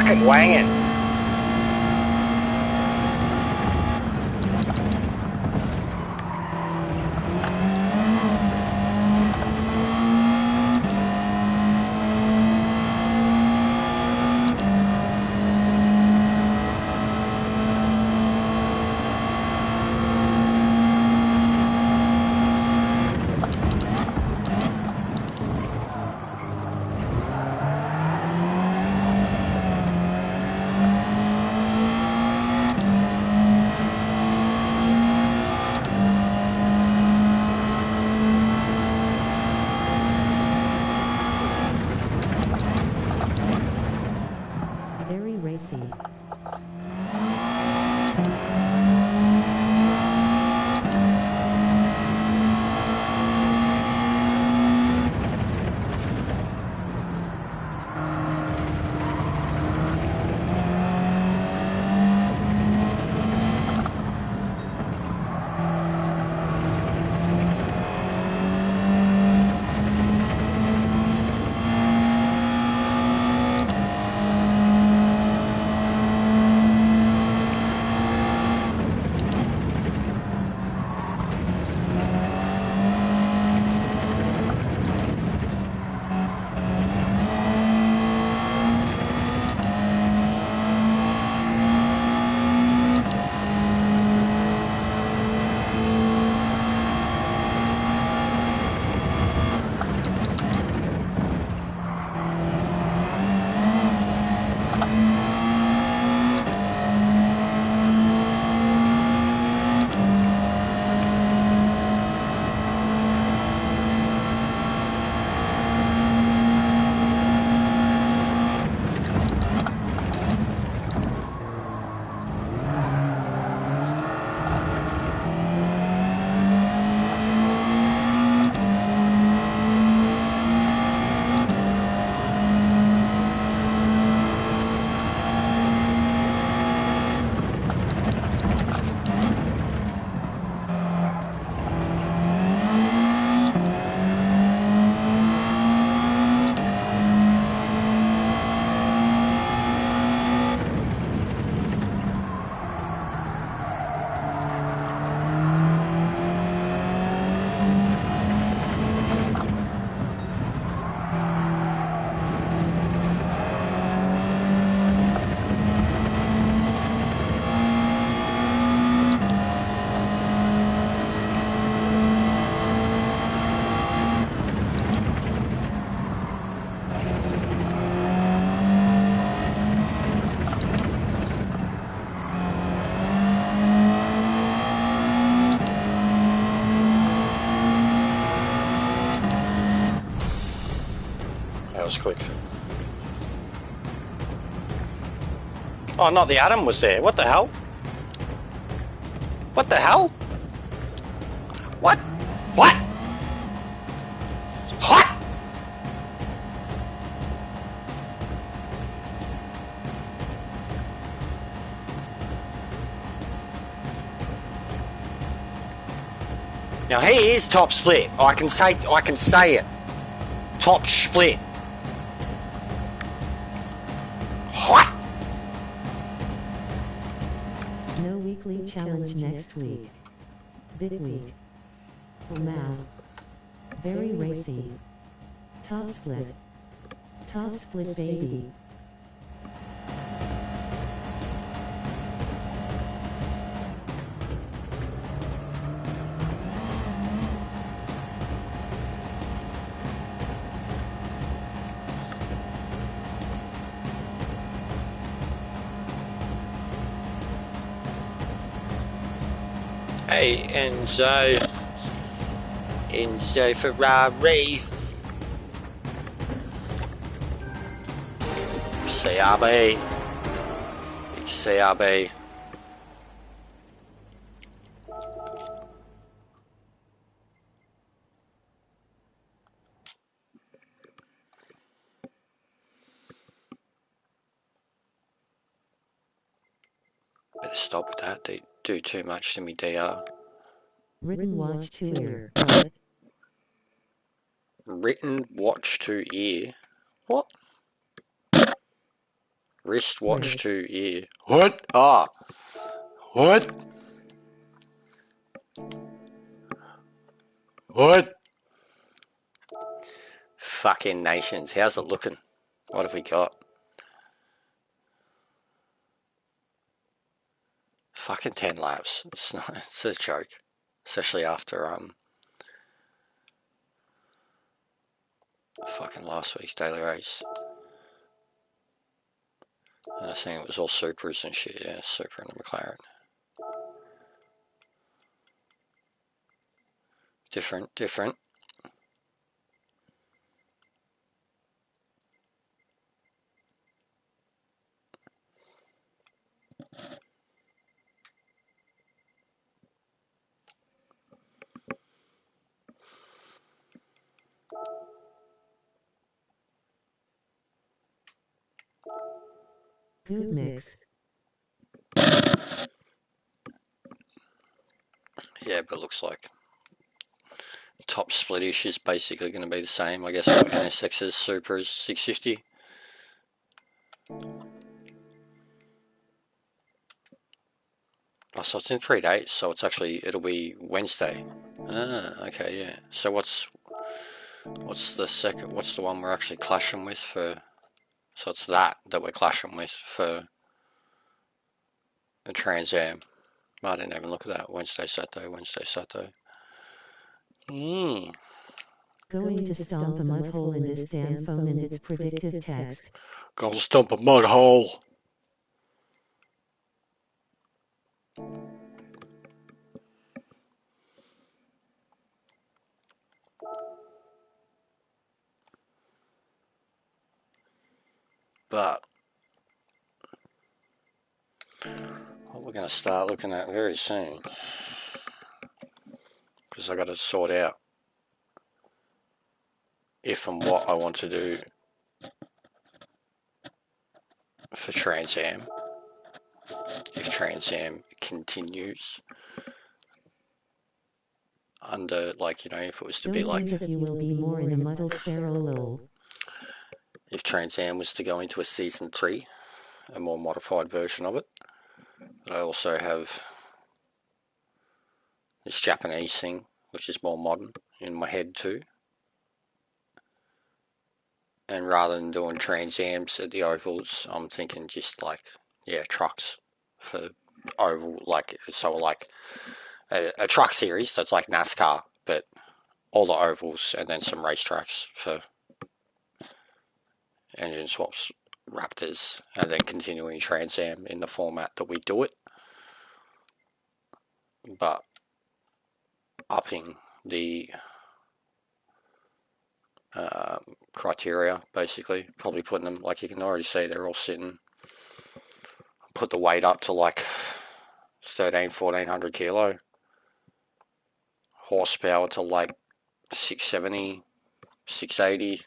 fucking wanging. Very racy. That was quick. Oh, not the Adam was there. What the hell? What the hell? What? What? What? Now he is top split. I can say it. Top split. What? No weekly challenge next week. Bit week. Wow. Very racy. Top split. Top split baby. Hey, Enzo Ferrari. CRB. It's CRB. Better stop with that. They do too much to me, DR. Written watch to ear. What? Written watch to ear. What? Wristwatch Wrist. to ear. What? Ah. What? What? Fucking nations. How's it looking? What have we got? Fucking 10 laps. It's not. It's a joke, especially after fucking last week's daily race. And I think it was all Supras and shit. Yeah, Supra and a McLaren. Different. Good mix. Yeah, but it looks like top splitish is basically going to be the same, I guess, for NSX's Supra's 650. Oh, so it's in 3 days, so it's actually, it'll be Wednesday. Ah, okay, yeah. So what's the one we're actually clashing with for, so it's that we're clashing with for the Trans Am. I didn't even look at that. Wednesday, Saturday. Going to stomp a mud hole in this damn phone and its predictive text. Gonna stomp a mud hole. But what we're going to start looking at very soon, because I got to sort out if and what I want to do for Trans Am. If Trans Am continues under, like, you know, if it was to be Don't like, think that you will be more in a muddle sparrow lol. if Trans Am was to go into a season 3, a more modified version of it. But I also have this Japanese thing, which is more modern in my head too. And rather than doing Trans Ams at the ovals, I'm thinking just like, yeah, trucks for oval, like, so like a truck series that's like NASCAR, but all the ovals and then some racetracks for engine swaps, Raptors, and then continuing Trans Am in the format that we do it, but upping the criteria, basically. Probably putting them, like you can already see, they're all sitting, put the weight up to like 1400 kilo, horsepower to like 670, 680.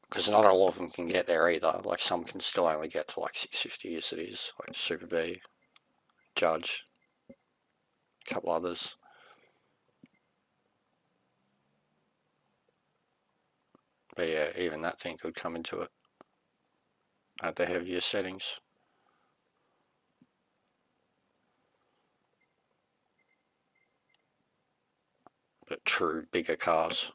Because not all of them can get there either. Like, some can still only get to like 650 as it is, like Super B, Judge, a couple others. But yeah, even that thing could come into it at the heavier settings. But true bigger cars.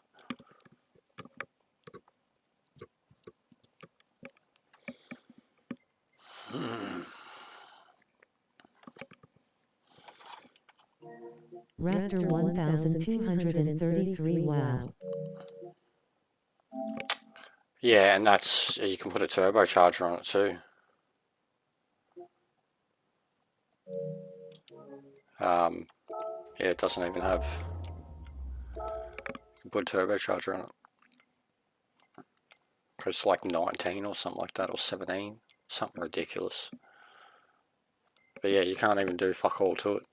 Raptor 1233 wow. Yeah, and that's, you can put a turbocharger on it too. Yeah, it doesn't even have, you can put a turbocharger on it. Goes to like 19 or something like that, or 17, something ridiculous. But yeah, you can't even do fuck all to it.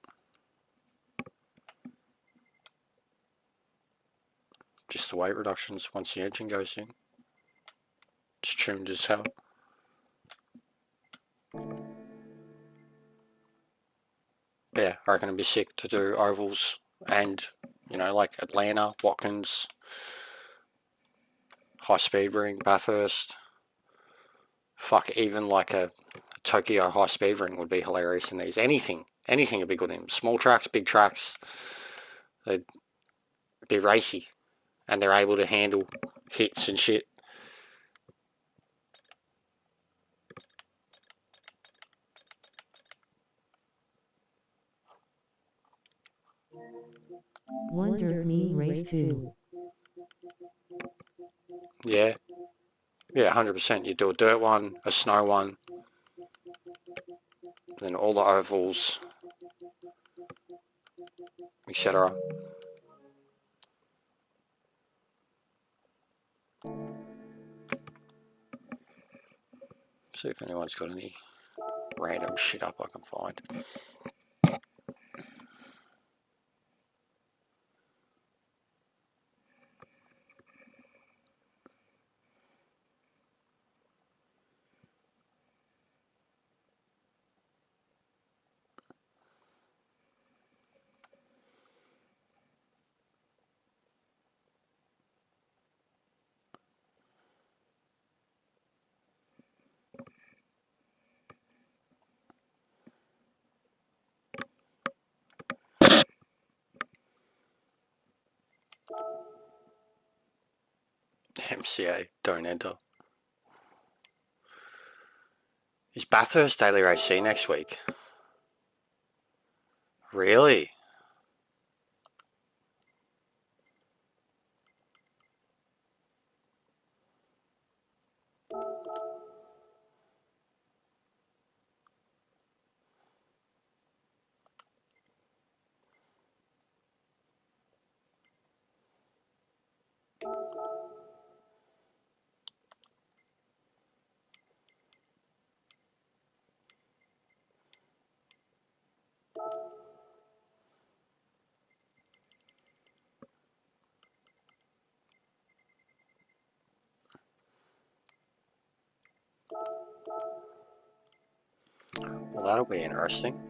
Just the weight reductions once the engine goes in. It's tuned as hell. Yeah, I reckon it'd be sick to do ovals and You know, like Atlanta, Watkins, High Speed Ring, Bathurst. Fuck, even like a Tokyo High Speed Ring would be hilarious in these. Anything would be good in them. Small tracks, big tracks. They'd be racy, and they're able to handle hits and shit. One dirt mean race 2. Yeah. Yeah, 100%. You do a dirt one, a snow one, then all the ovals, etc. See if anyone's got any random shit up I can find. MCA, don't enter. Is Bathurst Daily Race C next week? Really? Well, that'll be interesting.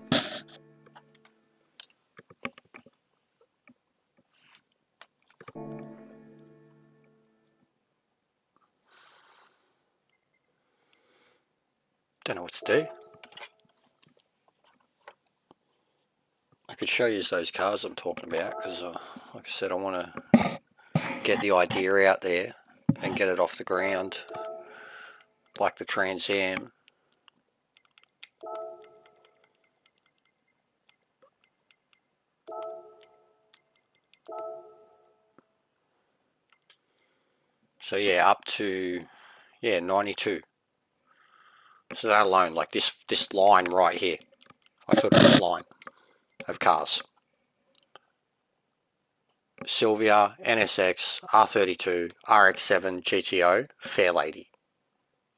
Don't know what to do. I could show you those cars I'm talking about because, like I said, I want to get the idea out there and get it off the ground, like the Trans Am. So yeah, up to 92. So that alone, like this line right here, I took this line of cars. Sylvia, NSX, R32, RX7, GTO, Fairlady.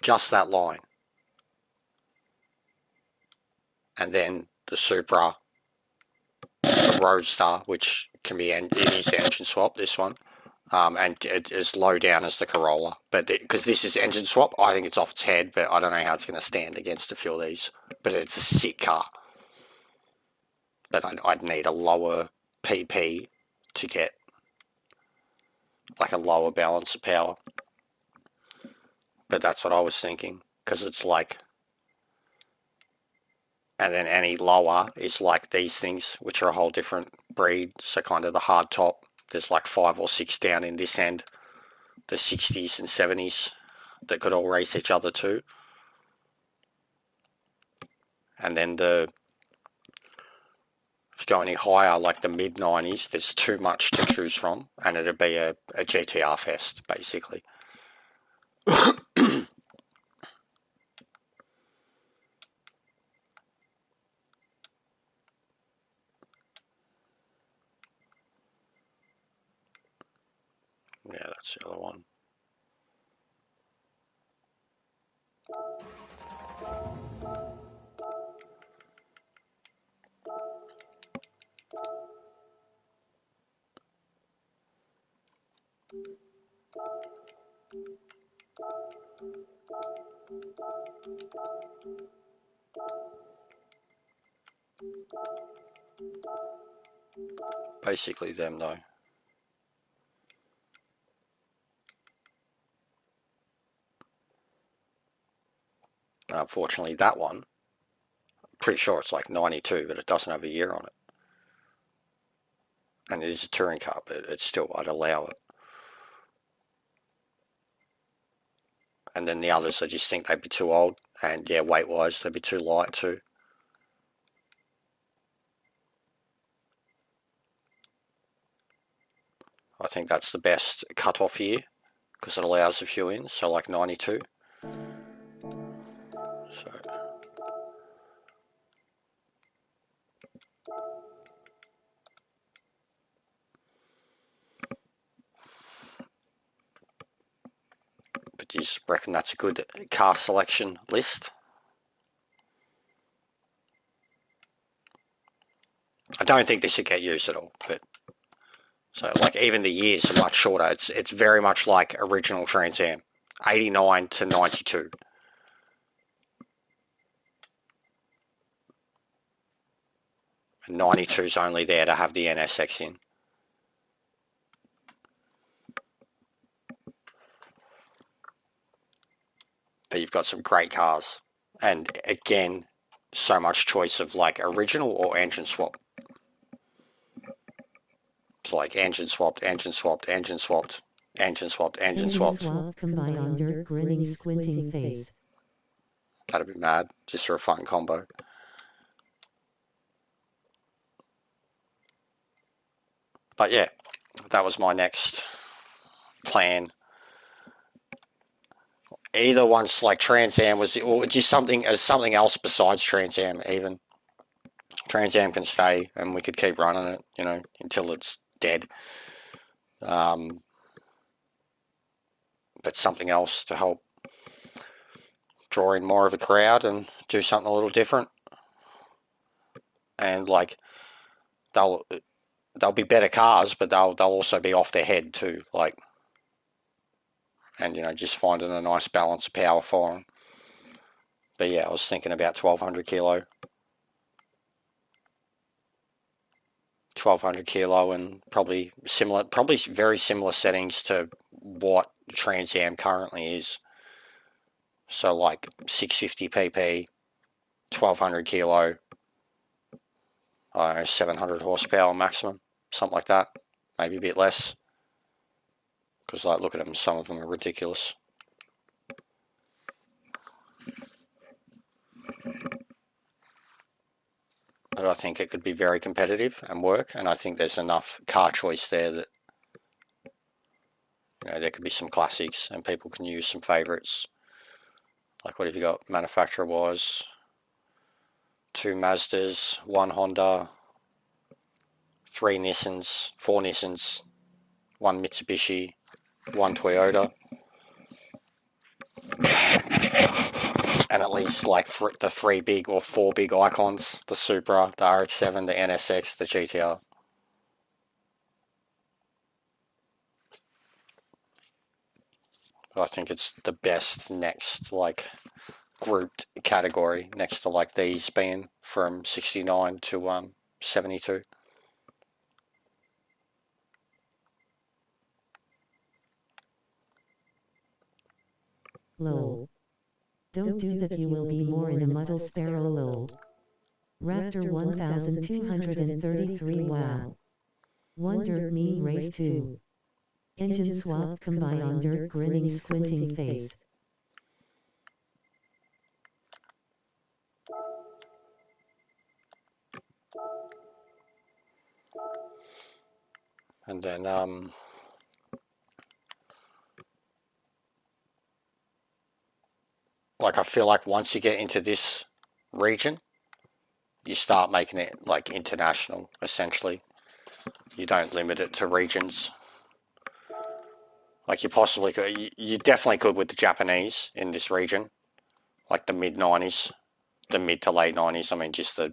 Just that line. And then the Supra, the Roadster, which can be, it is engine swap, this one. And it is low down as the Corolla. But because this is engine swap, I think it's off its head, but I don't know how it's going to stand against a few of these. But it's a sick car. But I'd need a lower PP to get like a lower balance of power. But that's what I was thinking, because it's like, and then any lower is like these things, which are a whole different breed. So kind of the hard top, there's like 5 or 6 down in this end, the 60s and 70s that could all race each other too. And then if you go any higher, like the mid 90s, there's too much to choose from, and it'd be a GTR fest basically. Yeah, that's the other one. Basically them though. And unfortunately that one, pretty sure it's like 92, but it doesn't have a year on it. And it is a touring car, but it's still, I'd allow it. And then the others, I just think they'd be too old. And yeah, weight-wise, they'd be too light too. I think that's the best cut-off year because it allows a few in, so like 92. So but do you reckon that's a good car selection list? I don't think this should get used at all, but so like even the years are much shorter. It's very much like original Trans Am, 89 to 92. And 92's only there to have the NSX in. But you've got some great cars, and again, so much choice of like original or engine swap. It's like engine swapped, engine swapped, engine swapped, engine swapped, engine swapped. Swap combine under grinning, squinting face. That'd be mad, just for a fun combo. But yeah, that was my next plan. Either once like Trans Am was, or just something else besides Trans Am. Even Trans Am can stay, and we could keep running it, you know, until it's dead. But something else to help draw in more of a crowd and do something a little different. And like they'll be better cars, but they'll also be off their head too. Like, and you know, just finding a nice balance of power for them. But yeah, I was thinking about 1200 kilo. 1200 kilo and probably very similar settings to what Trans Am currently is. So like 650 pp, 1200 kilo, 700 horsepower maximum, something like that. Maybe a bit less. Because like, look at them, some of them are ridiculous. But I think it could be very competitive and work, and I think there's enough car choice there that, you know, there could be some classics and people can use some favourites. Like, what have you got manufacturer wise? 2 Mazdas, 1 Honda, 3 Nissans, 4 Nissans, 1 Mitsubishi, 1 Toyota, and at least like the 3 big or 4 big icons: the Supra, the RX-7, the NSX, the GTR. I think it's the best next like grouped category next to like these being from 69 to 72. Lol. Don't do that, you will be more in a muddle, sparrow. Lol. Raptor 1233. Wow. Wonder mean race 2. Engine swap combine under grinning, squinting face. And then like I feel like once you get into this region, you start making it like international essentially. You don't limit it to regions. Like you possibly could, you definitely could with the Japanese in this region, like the mid 90s, the mid to late 90s. I mean, just the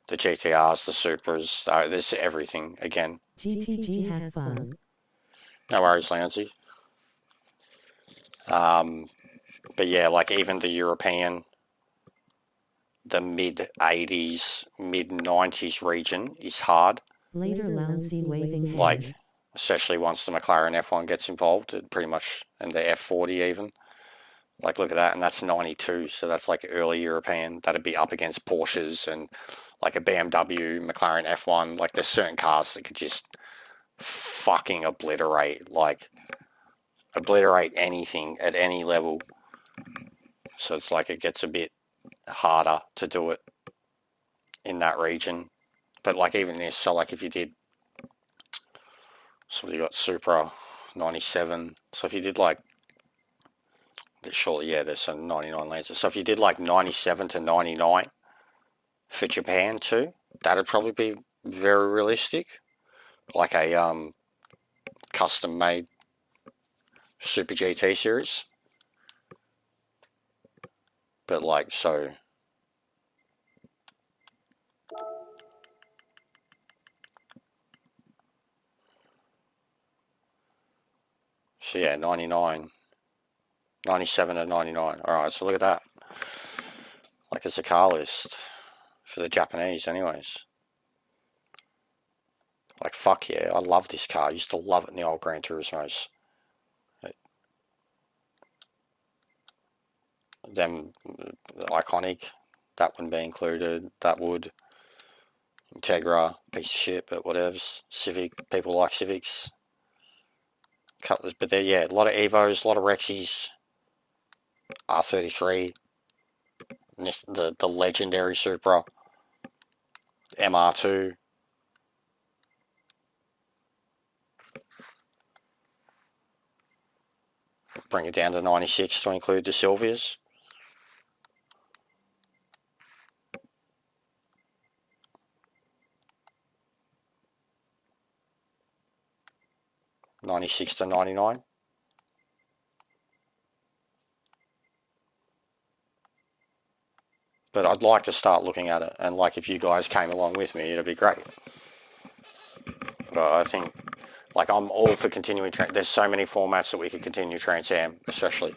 GTRs, the Supras, there's everything again. GTG, have fun. No worries, Lansy. But yeah, like even the European, the mid 80s, mid 90s region is hard. Later Lounsey waving hand. Like, especially once the McLaren F1 gets involved, it pretty much, and the F40 even. Like, look at that, and that's 92, so that's like early European. That'd be up against Porsches and like a BMW, McLaren F1. Like, there's certain cars that could just fucking obliterate anything at any level. So it's like it gets a bit harder to do it in that region. But like even this, so like if you did, so you got Supra 97. So if you did like, surely, yeah, there's some 99 Lancers. So if you did like 97 to 99 for Japan too, that'd probably be very realistic. Like a custom made Super GT series. But like, so yeah, 99, 97 to 99. Alright, so look at that. Like, it's a car list for the Japanese anyways. Like, fuck yeah, I love this car. I used to love it in the old Gran Turismos. Them, iconic, that wouldn't be included. That would. Integra, piece of shit, but whatevs. Civic, people like Civics. Cutlers, but there, yeah, a lot of Evos, a lot of Rexys. R33. The legendary Supra. MR2. Bring it down to 96 to include the Silvias. '96 to '99. But I'd like to start looking at it, and like if you guys came along with me, it'd be great. But I think, like, I'm all for continuing. There's so many formats that we could continue Trans Am, especially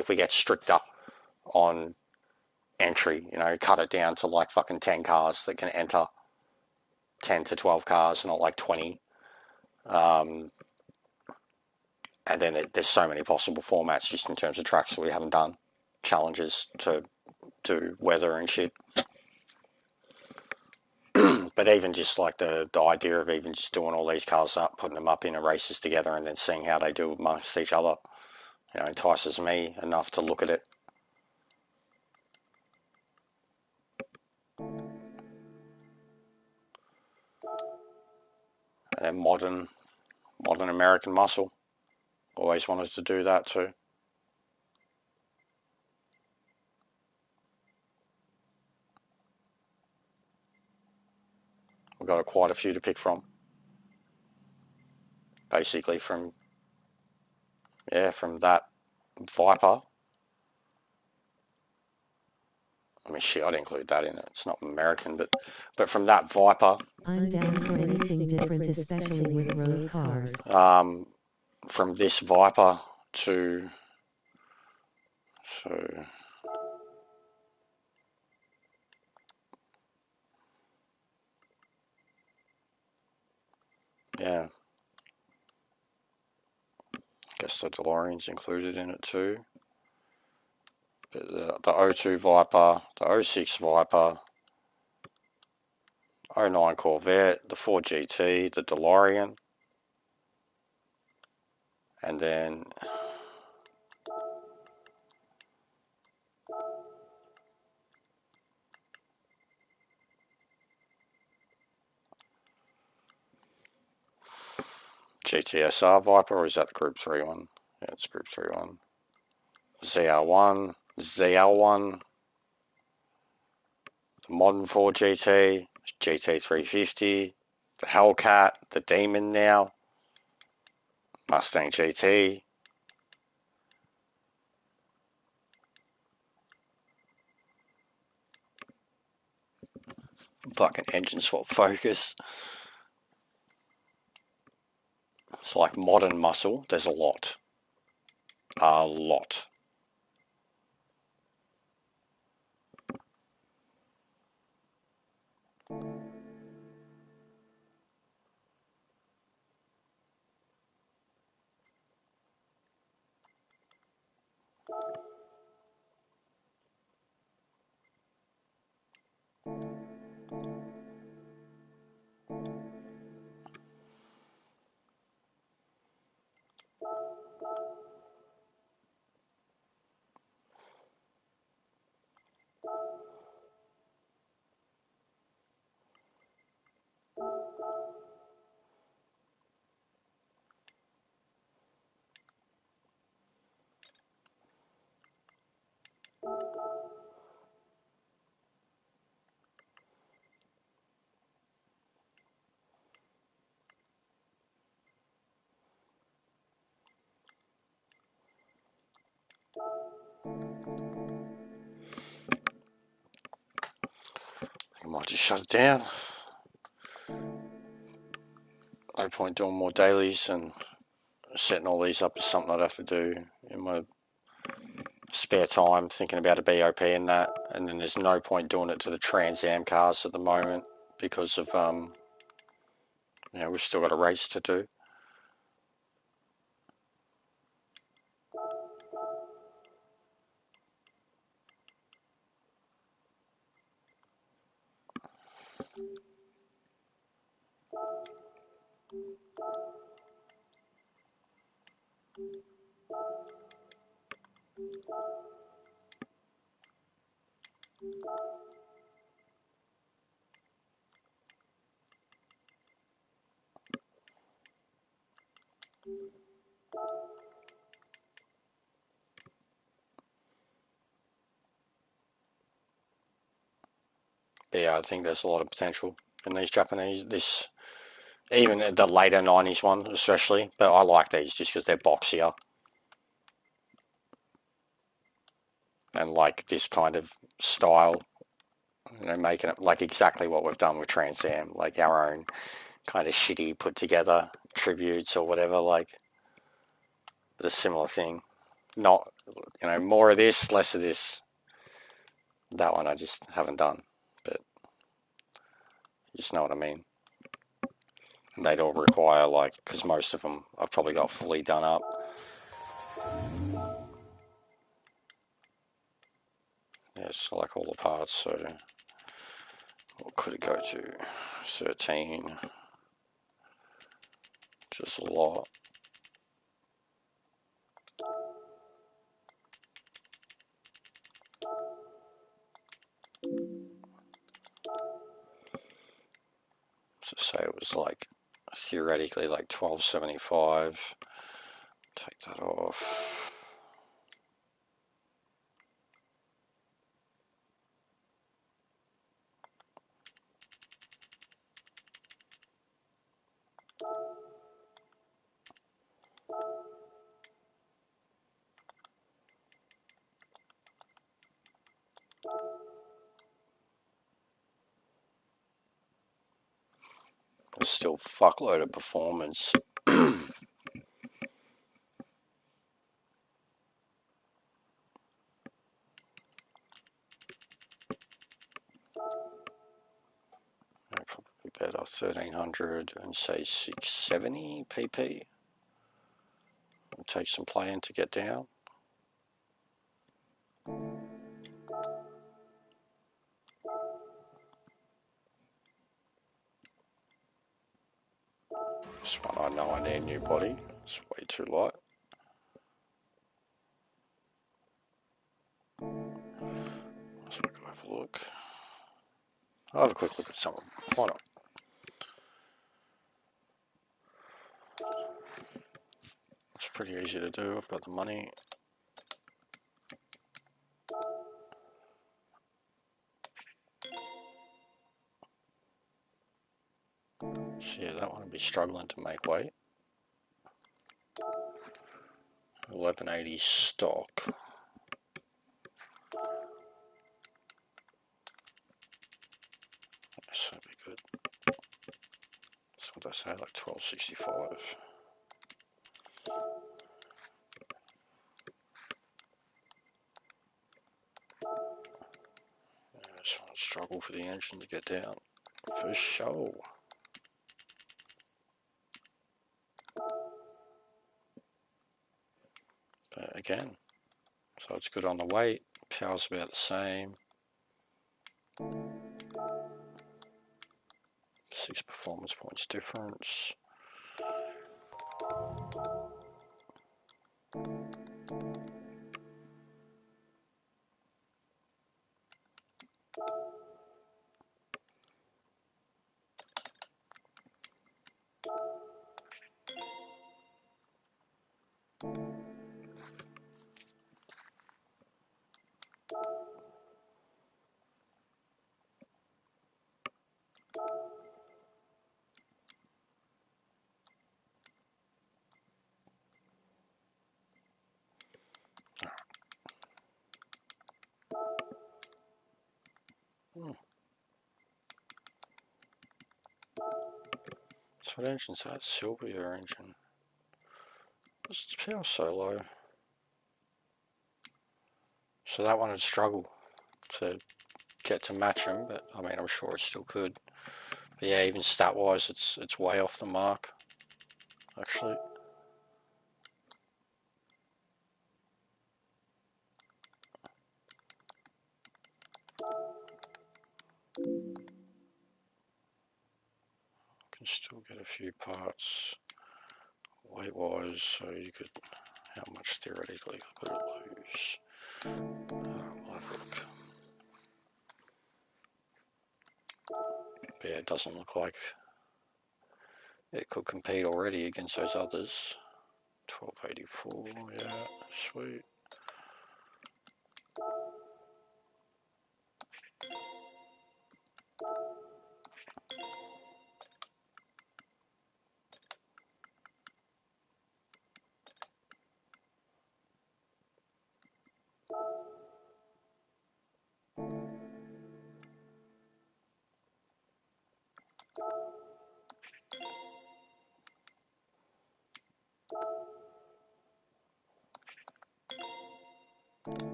if we get stricter on entry. You know, cut it down to like fucking 10 cars that can enter, 10 to 12 cars, not like 20. And then there's so many possible formats just in terms of tracks that we haven't done, challenges to do weather and shit. But even just like the idea of even just doing all these cars up, putting them up in races together and then seeing how they do amongst each other, you know, entices me enough to look at it. And modern American muscle, always wanted to do that too. We've got quite a few to pick from. Basically from that Viper. I mean, shit, I'd include that in it. It's not American, but from that Viper. I'm down for anything different, especially with road cars. From this Viper to, so, yeah. Guess the DeLorean's included in it too. But the 02 Viper, the 06 Viper, 09 Corvette, the Ford GT, the DeLorean, and then GTSR Viper, or is that the Group 3 one? Yeah, it's Group 3 one. ZR1, ZL1, the modern Ford GT, GT350, the Hellcat, the Demon now, Mustang GT, fucking engine swap Focus. So like modern muscle, there's a lot. A lot. shut it down. No point doing more dailies and setting all these up as something I'd have to do in my spare time, thinking about a BOP and that. And then there's no point doing it to the Trans Am cars at the moment because of, you know, we've still got a race to do. But yeah, I think there's a lot of potential in these Japanese, even the later 90s one especially, but I like these just because they're boxier. And like this kind of style, you know, making it like exactly what we've done with Trans Am, like our own kind of shitty put together tributes or whatever, like a similar thing. Not, you know, more of this, less of this. That one I just haven't done, but you just know what I mean. And they'd all require, like, because most of them I've probably got fully done up. Yeah, select all the parts, so what could it go to? 13. Just a lot. So say it was like theoretically like 1275. Take that off. There's still fuckload of performance. Probably better 1300 and say 670 pp. It'll take some playing to get down. This one I know I need a new body. It's way too light. So we go have a look. I'll have a quick look at some of them. Why not? It's pretty easy to do. I've got the money. So yeah, that one would be struggling to make weight. 1180 stock. This would be good. That's what I say, like 1265. This one struggle for the engine to get down, for sure. But again, so it's good on the weight. Power's about the same. 6 performance points difference. What engine's that? Sylvia engine. What's its power so low? So that one would struggle to get to match him, but I mean, I'm sure it still could. But yeah, even stat-wise, it's way off the mark, actually. Can still get a few parts weight-wise, so you could. How much theoretically could it lose? We'll have a look. But yeah, it doesn't look like it could compete already against those others. 1284, yeah, sweet.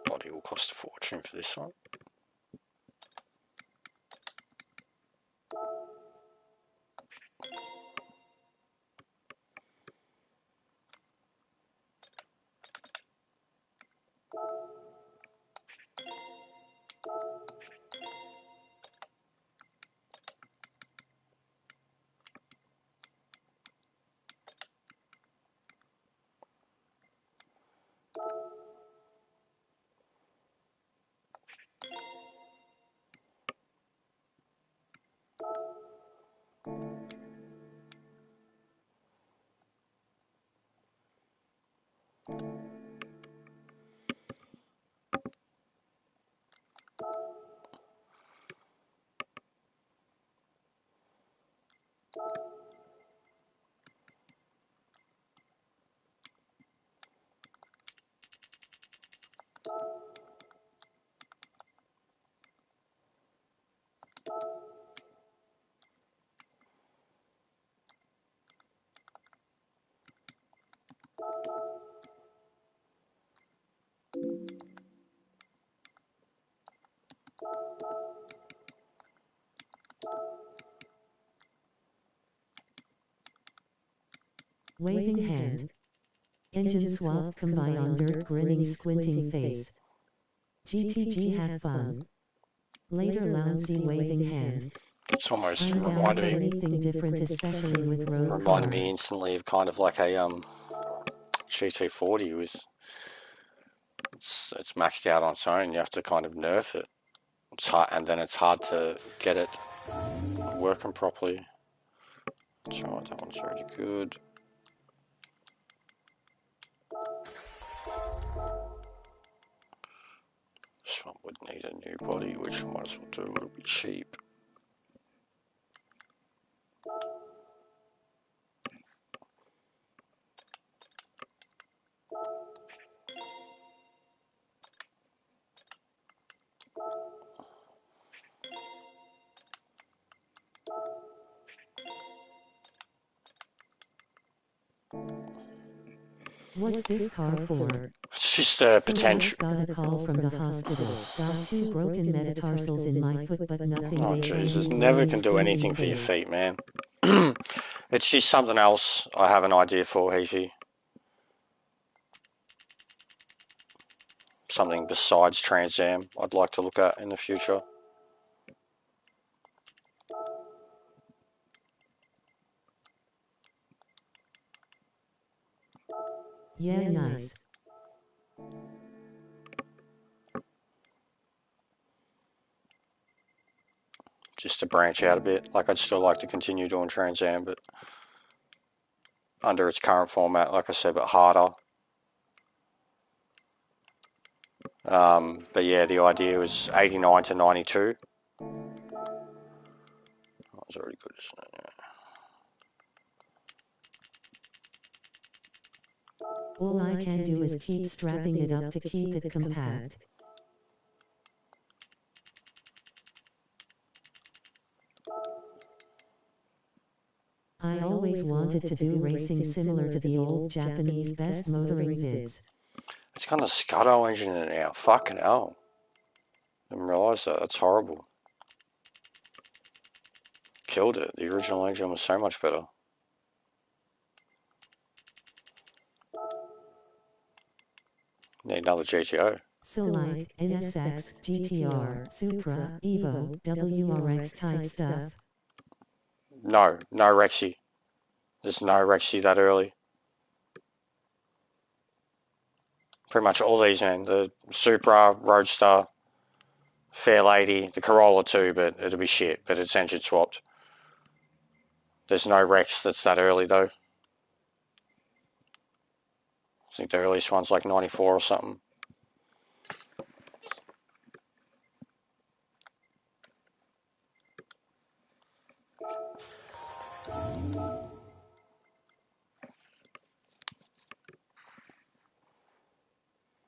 Body will cost a fortune for this one. Waving hand. Engine swap combine on dirt grinning squinting face. GTG have fun. Later Lounsey waving hand. It's almost I'm down for reminded anything different, especially with road me cars. instantly of kind of like a GT40 with it's maxed out on its own. You have to kind of nerf it. It's hard, and then it's hard to get it working properly. That's right, that one's already good. This one would need a new body, which I might as well do. It'll be cheap. What's this car for? It's just a So potential. I got a call from the hospital. Got 2 broken metatarsals in my foot, but nothing. Oh They Jesus, only never really can do squinting anything for your face. feet, man. It's just something else I have an idea for, Heafy. Something besides Trans Am I'd like to look at in the future. Yeah, nice. Just to branch out a bit. Like, I'd still like to continue doing Trans Am, but under its current format, like I said, but harder. But yeah, the idea was 89 to 92. That was already good, isn't it? Yeah. All I can do is keep strapping it up to keep it compact. I always wanted to do racing similar to the old Japanese best motoring vids. It's got a Scuddo engine in it now. Fucking hell. Didn't realise that. That's horrible. Killed it. The original engine was so much better. Need another GTO. So like NSX, GTR, Supra, Evo, WRX type stuff. No Rexy. There's no Rexy that early. Pretty much all these, man. The Supra, Roadster, Fairlady, the Corolla too, but it'll be shit, but it's engine swapped. There's no Rex that's that early though. I think the earliest one's like 94 or something.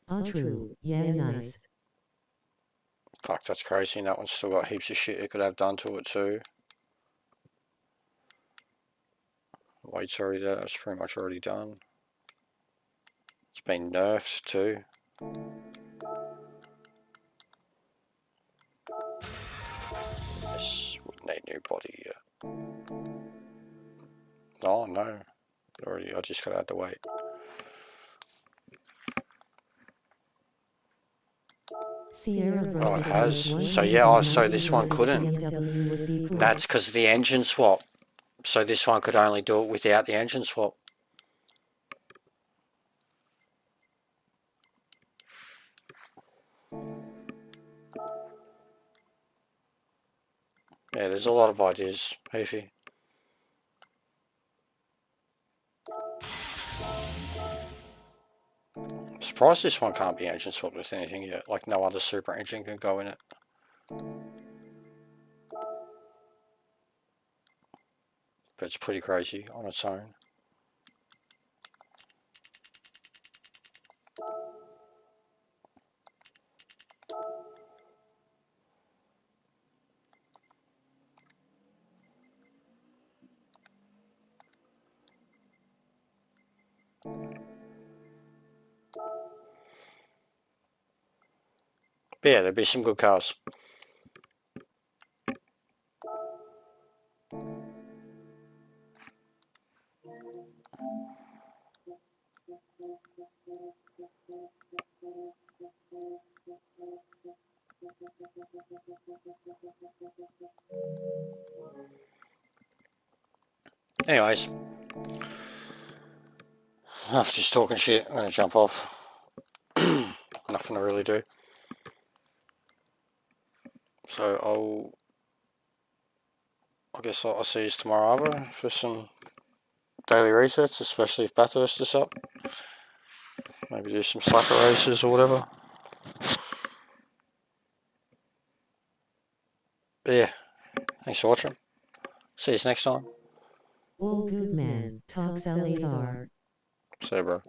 Ah, true. Yeah, nice. Fuck, that's crazy. And that one's still got heaps of shit it could have done to it too. Weight's already there. That's pretty much already done. It's been nerfed too. This would need new body, yeah. Oh no. I just gotta add the weight. Sierra versus Oh, it has. Merc So yeah, so 190 this one versus couldn't. BMW would be cool. That's because of the engine swap. So this one could only do it without the engine swap. Yeah, there's a lot of ideas, Heafy. I'm surprised this one can't be engine swapped with anything yet. Like no other super engine can go in it. But it's pretty crazy on its own. But yeah, there'd be some good cars. Anyways, enough just talking shit. I'm gonna jump off. Nothing to really do. So I guess I'll see you tomorrow, Arbor, for some daily resets, especially if Bathurst is up. Maybe do some slacker races or whatever. But yeah, thanks for watching. See you next time. All good man, talks L8R. See you, bro.